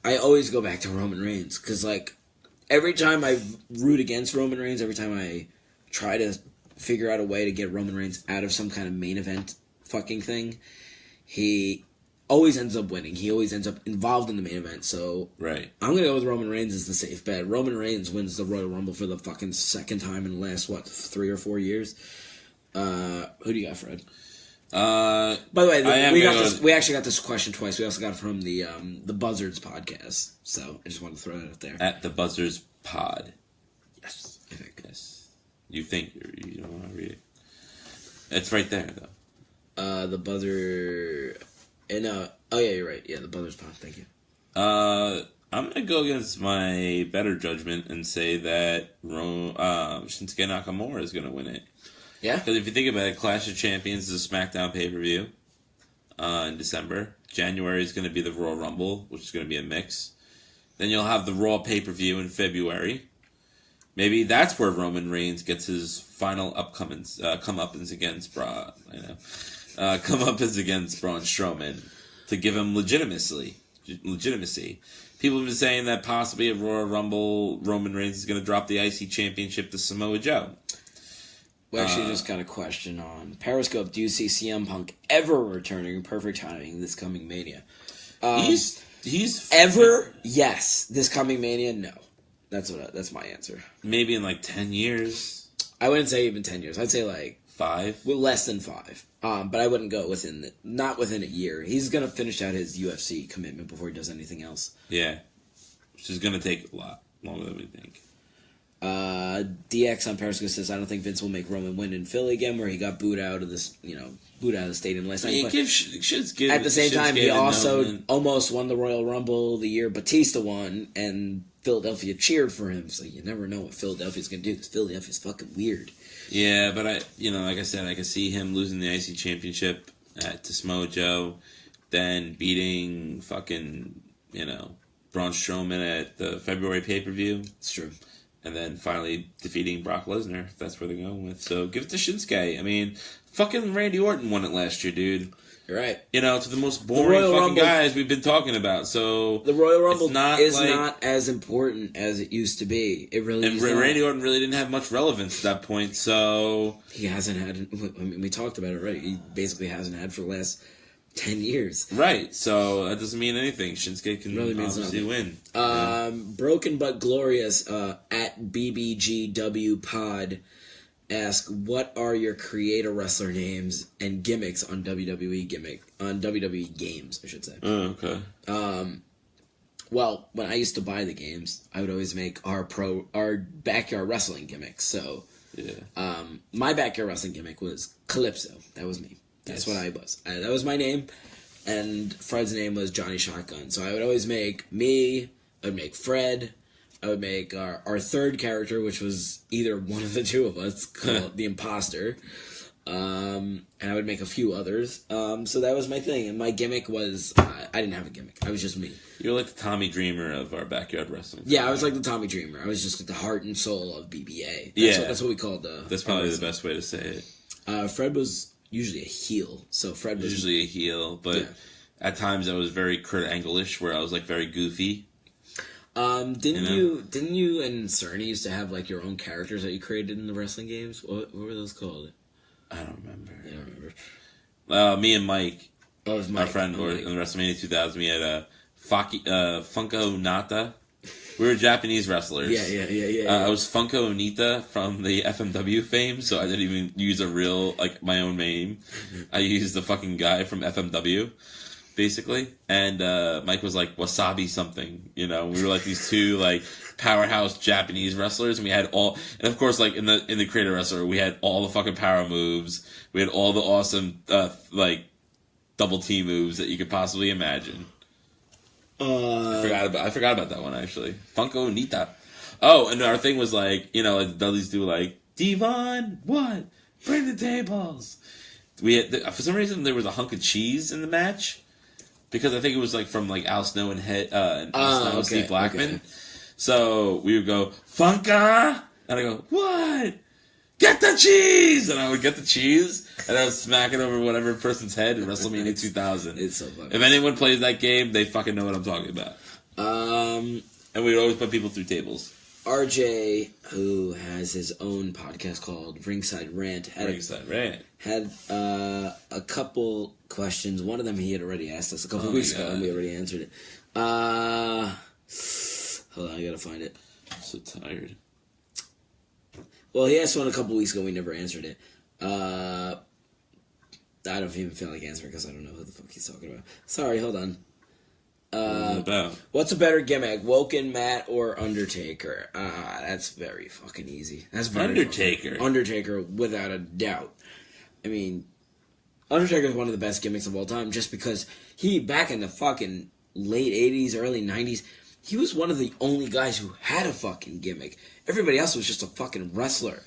I always go back to Roman Reigns because like every time I root against Roman Reigns, every time I try to figure out a way to get Roman Reigns out of some kind of main event fucking thing, he always ends up winning. He always ends up involved in the main event. So right, I'm gonna go with Roman Reigns as the safe bet. Roman Reigns wins the Royal Rumble for the fucking second time in the last 3 or 4 years. Who do you got, Fred? By the way, we actually got this question twice. We also got it from the Buzzards podcast. So I just wanted to throw that out there. At the Buzzards Pod. Yes, I think. Yes. You think you don't want to read it? It's right there, though. The Buzzer. And oh yeah, you're right. Yeah, the Buzzards Pod. Thank you. I'm gonna go against my better judgment and say that Shinsuke Nakamura is gonna win it. Yeah? Because if you think about it, Clash of Champions is a SmackDown pay-per-view in December. January is going to be the Royal Rumble, which is going to be a mix. Then you'll have the Raw pay-per-view in February. Maybe that's where Roman Reigns gets his final comeuppance against comeuppance against Braun Strowman to give him legitimacy. People have been saying that possibly at Royal Rumble, Roman Reigns is going to drop the IC Championship to Samoa Joe. We actually just got a question on Periscope. Do you see CM Punk ever returning? Perfect timing this coming Mania. He's ever? Yes. This coming Mania? No. That's my answer. Maybe in like 10 years. I wouldn't say even 10 years. I'd say like 5. Well, less than 5. But I wouldn't go not within a year. He's gonna finish out his UFC commitment before he does anything else. Yeah, which is gonna take a lot longer than we think. DX on Periscope says, I don't think Vince will make Roman win in Philly again, where he got booed out of the stadium last night. At the same time, he also almost won the Royal Rumble the year Batista won, and Philadelphia cheered for him. So you never know what Philadelphia's going to do, because Philadelphia's fucking weird. Yeah, but like I said, I can see him losing the IC Championship to Samoa Joe, then beating fucking, Braun Strowman at the February pay-per-view. It's true. And then finally defeating Brock Lesnar, if that's where they're going with. So give it to Shinsuke. I mean, fucking Randy Orton won it last year, dude. You're right. To the most boring fucking Rumble, guys we've been talking about. So the Royal Rumble is not as important as it used to be. It really is. And Randy Orton really didn't have much relevance at that point. So he hasn't had. I mean, we talked about it, right? He basically hasn't had for the last 10 years. Right, so that doesn't mean anything. Shinsuke can really obviously win. Broken But Glorious at BBGW Pod ask, what are your creator wrestler names and gimmicks on WWE games, I should say. Oh, okay. Well, when I used to buy the games, I would always make our backyard wrestling gimmicks. So yeah. My backyard wrestling gimmick was Calypso. That was me. That's what I was. That was my name, and Fred's name was Johnny Shotgun. So I would always make me, I would make Fred, I would make our third character, which was either one of the two of us, called the Imposter, and I would make a few others. So that was my thing, and my gimmick was, I didn't have a gimmick. I was just me. You're like the Tommy Dreamer of our backyard wrestling. Yeah, I was like the Tommy Dreamer. I was just like the heart and soul of BBA. That's what we called That's probably the best way to say it. Fred was usually a heel, so Fred was usually a heel, but at times I was very Kurt Angle-ish, where I was like very goofy. Didn't you and Cerny used to have like your own characters that you created in the wrestling games? What were those called? I don't remember. I don't remember. Me and Mike Oh, it was my Mike. friend, or in WrestleMania 2000, we had Funko Nata. We were Japanese wrestlers. Yeah. I was Funko Onita from the FMW fame, so I didn't even use a real, like, my own name. I used the fucking guy from FMW, basically. And Mike was like Wasabi something, you know. We were like these two, like, powerhouse Japanese wrestlers, and we had all, and of course, like, in the Creator Wrestler, we had all the fucking power moves. We had all the awesome, like, double T moves that you could possibly imagine. I forgot about that one, actually. Funko Nita. Oh, and our thing was like, you know, like the Dudleys do, like, Devon, what? Bring the tables. We had, for some reason, there was a hunk of cheese in the match, because I think it was like from like Al Snow and Steve Blackman. Okay. So we would go, Funka, and I go, what? Get the cheese! And I would get the cheese, and I would smack it over whatever person's head in WrestleMania 2000. It's so funny. If anyone plays that game, they fucking know what I'm talking about. And we would always put people through tables. RJ, who has his own podcast called Ringside Rant, had a couple questions. One of them he had already asked us a couple weeks ago, and we already answered it. Hold on, I gotta find it. I'm so tired. Well, he asked one a couple weeks ago. We never answered it. I don't even feel like answering because I don't know who the fuck he's talking about. Sorry, hold on. What's a better gimmick, Woken, Matt, or Undertaker? That's very fucking easy. That's very Undertaker. Undertaker, without a doubt. I mean, Undertaker is one of the best gimmicks of all time, just because he, back in the fucking late 80s, early 90s, he was one of the only guys who had a fucking gimmick. Everybody else was just a fucking wrestler.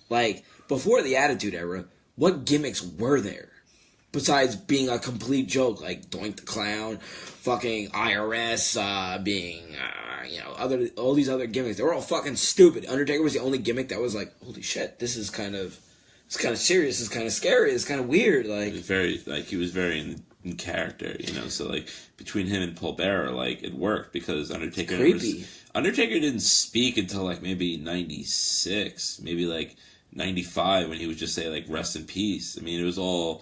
Like, before the Attitude Era, what gimmicks were there? Besides being a complete joke, like Doink the Clown, fucking IRS, being, all these other gimmicks. They were all fucking stupid. Undertaker was the only gimmick that was like, holy shit, this is kind of serious, it's kind of scary, it's kind of weird. Like, he was very in character, you know, so like between him and Paul Bearer, like it worked because Undertaker didn't speak until like maybe 96, maybe like 95 when he would just say like rest in peace. I mean, it was all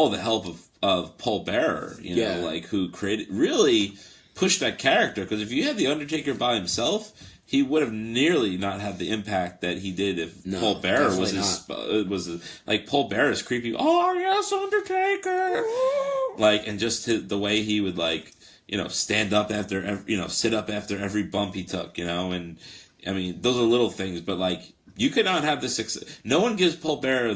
the help of Paul Bearer, you know, like who really pushed that character, because if you had the Undertaker by himself, he would have nearly not had the impact that he did if Paul Bearer like Paul Bearer's creepy. Oh yes, Undertaker, like, and just the way he would, like, you know, stand up after sit up after every bump he took, you know, and I mean those are little things, but like you could not have the success. No one gives Paul Bearer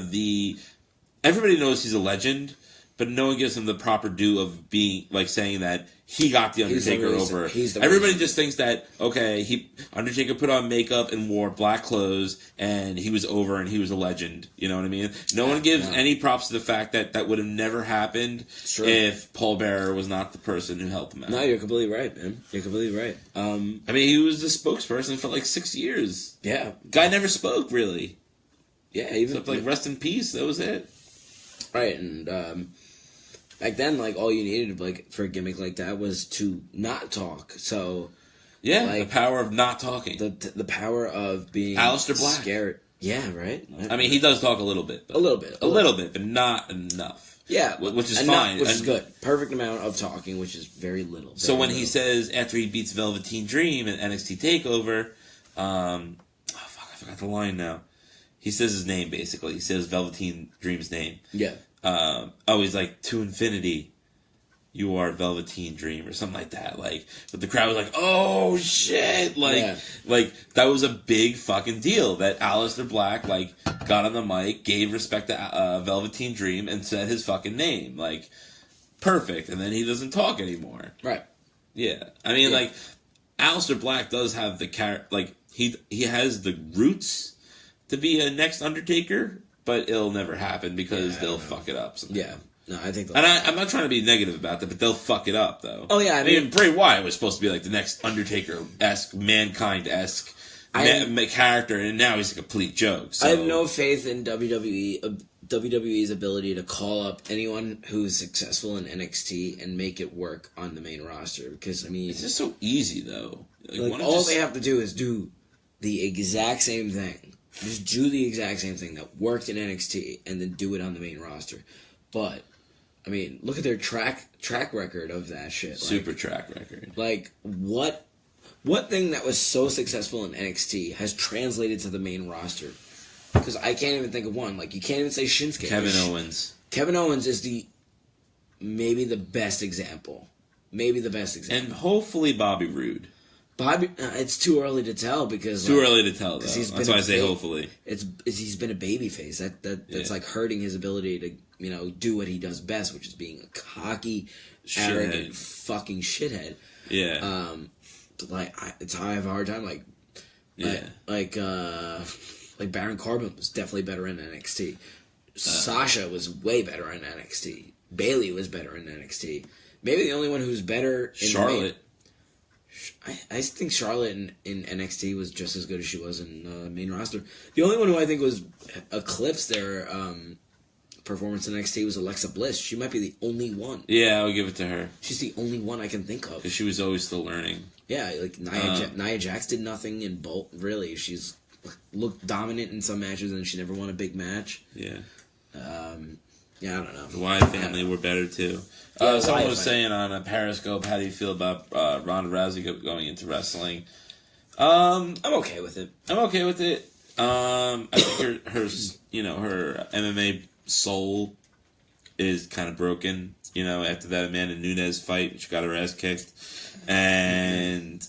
everybody knows he's a legend, but no one gives him the proper due of being, like, saying that he got the Undertaker over. Everybody just thinks that, okay, Undertaker put on makeup and wore black clothes, and he was over and he was a legend. You know what I mean? No one gives any props to the fact that that would have never happened if Paul Bearer was not the person who helped him out. No, you're completely right, man. You're completely right. I mean, he was the spokesperson for like 6 years. Yeah. Guy never spoke, really. Yeah, even... Except, like, rest in peace, that was it. Right, and back then, like, all you needed, like, for a gimmick like that was to not talk. So, yeah, like, the power of not talking, the power of being Aleister Black. Scared. Yeah, right. I mean, he does talk a little bit, a little bit, but not enough. Yeah, which is fine, which is good. Perfect amount of talking, which is very little. So when he says after he beats Velveteen Dream in NXT Takeover, I forgot the line now. He says his name, basically. He says Velveteen Dream's name. Yeah. He's like, to infinity, you are Velveteen Dream, or something like that. Like, but the crowd was like, oh shit! Like that was a big fucking deal that Aleister Black, like, got on the mic, gave respect to Velveteen Dream, and said his fucking name. Like, perfect. And then he doesn't talk anymore. Right. Yeah. I mean, like, Aleister Black does have the like, he has the roots to be a next Undertaker, but it'll never happen because they'll fuck it up somehow. Yeah. No, I think... I'm not trying to be negative about that, but they'll fuck it up, though. Oh, yeah, I mean, Bray Wyatt was supposed to be like the next Undertaker-esque, Mankind-esque character, and now he's a complete joke. So. I have no faith in WWE's ability to call up anyone who's successful in NXT and make it work on the main roster, because, I mean... It's just so easy, though. Like all they have to do is do the exact same thing. Just do the exact same thing that worked in NXT and then do it on the main roster. But I mean, look at their track record of that shit. Super track record. Like, what thing that was so successful in NXT has translated to the main roster? Because I can't even think of one. Like, you can't even say Shinsuke. Kevin Owens. Kevin Owens is maybe the best example. And hopefully Bobby Roode. Bobby, it's too early to tell because too early to tell. Though. That's why I say hopefully. He's been a babyface. That's like hurting his ability to do what he does best, which is being a cocky, arrogant fucking shithead. Yeah. I have a hard time like Baron Corbin was definitely better in NXT. Sasha was way better in NXT. Bayley was better in NXT. Maybe the only one who's better in Charlotte. I think Charlotte in NXT was just as good as she was in the main roster. The only one who I think was eclipsed their performance in NXT was Alexa Bliss. She might be the only one. Yeah, I'll give it to her. She's the only one I can think of. Because she was always still learning. Yeah, like Nia Jax did nothing in Bolt. Really, she's looked dominant in some matches and she never won a big match. Yeah. Yeah, I don't know. The Wyatt family were better too. Someone was saying on a Periscope, how do you feel about Ronda Rousey going into wrestling? I'm okay with it. I think her MMA soul is kind of broken. After that Amanda Nunes fight, she got her ass kicked, and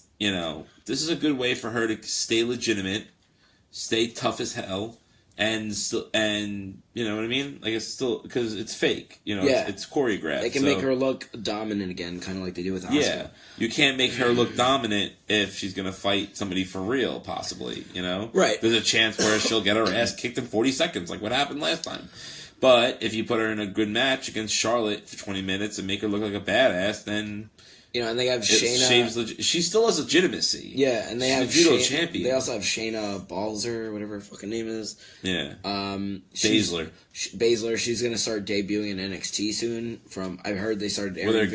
this is a good way for her to stay legitimate, stay tough as hell. And you know what I mean? Like, it's still, because it's fake. It's choreographed. They can make her look dominant again, kind of like they do with Asuka. Yeah. You can't make her look dominant if she's going to fight somebody for real, possibly, Right. There's a chance where she'll get her ass kicked in 40 seconds, like what happened last time. But if you put her in a good match against Charlotte for 20 minutes and make her look like a badass, then... and they have Shayna. She still has legitimacy. Yeah, and they have judo champion. They also have Shayna Baszler, whatever her fucking name is. Yeah. Baszler. Baszler. She's gonna start debuting in NXT soon. I heard they started. Well, they're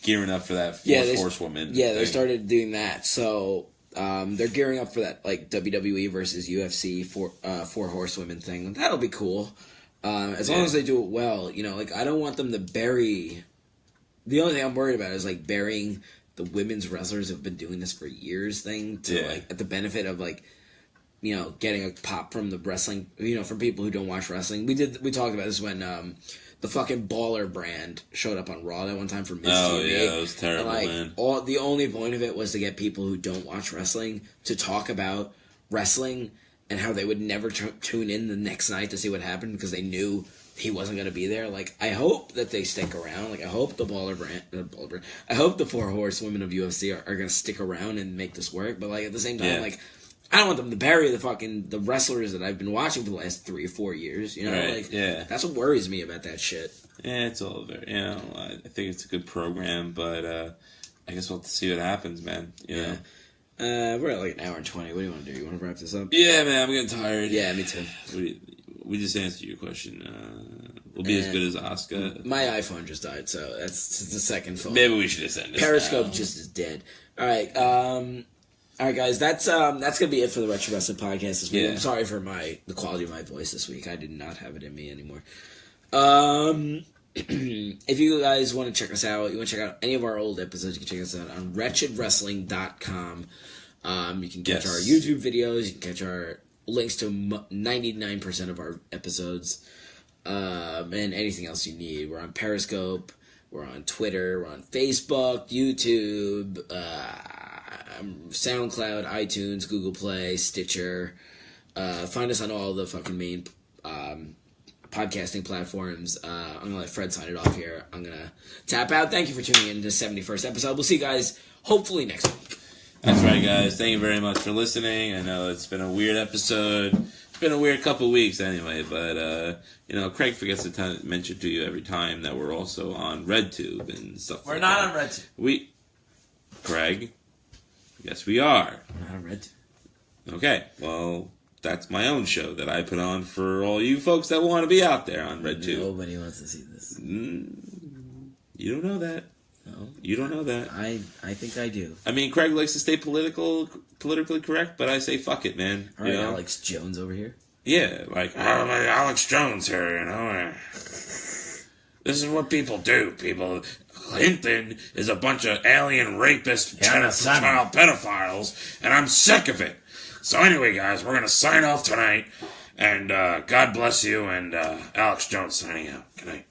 gearing up for that horsewoman. Yeah, they started doing that. So they're gearing up for that, like WWE versus UFC four horsewomen thing. That'll be cool. As long as they do it well, I don't want them to bury. The only thing I'm worried about is burying the women's wrestlers who've been doing this for years thing at the benefit of getting a pop from the wrestling, from people who don't watch wrestling. We talked about this when the fucking Baller brand showed up on Raw that one time for Miz TV. Oh yeah, that was terrible, man. The only point of it was to get people who don't watch wrestling to talk about wrestling and how they would never tune in the next night to see what happened because they knew he wasn't going to be there. I hope that they stick around. I hope the Baller brand. I hope the four horsewomen of UFC are going to stick around and make this work. But at the same time, I don't want them to bury the wrestlers that I've been watching for the last 3 or 4 years. That's what worries me about that shit. Yeah, it's all very. I think it's a good program, but I guess we'll have to see what happens, man. Yeah. We're at an hour and 20. What do you want to do? You want to wrap this up? Yeah, man, I'm getting tired. Yeah, me too. We just answered your question. We'll be as good as Asuka. My iPhone just died, so that's the second phone. Maybe we should have sent this. Periscope just is dead. All right, guys. That's gonna be it for the Wretched Wrestling Podcast this week. Yeah. I'm sorry for the quality of my voice this week. I did not have it in me anymore. If you guys want to check us out, you want to check out any of our old episodes, you can check us out on wretchedwrestling.com. You can catch our YouTube videos. You can catch our links to 99% of our episodes, and anything else you need. We're on Periscope, we're on Twitter, we're on Facebook, YouTube, SoundCloud, iTunes, Google Play, Stitcher. Find us on all the fucking main podcasting platforms. I'm gonna let Fred sign it off here. I'm gonna tap out. Thank you for tuning in to the 71st episode. We'll see you guys hopefully next week. That's right, guys. Thank you very much for listening. I know it's been a weird episode. It's been a weird couple of weeks anyway, but, Craig forgets to mention to you every time that we're also on RedTube and stuff We're not on RedTube. Craig? Yes, we are. We're not on RedTube. Okay, well, that's my own show that I put on for all you folks that want to be out there on RedTube. Nobody wants to see this. You don't know that. No, you don't know that. I think I do. I mean, Craig likes to stay politically correct, but I say fuck it, man. All right, Alex Jones over here. Yeah, Alex Jones here, This is what people do. Clinton is a bunch of alien rapist child pedophiles, and I'm sick of it. So anyway, guys, we're going to sign off tonight, and God bless you, and Alex Jones signing out. Good night.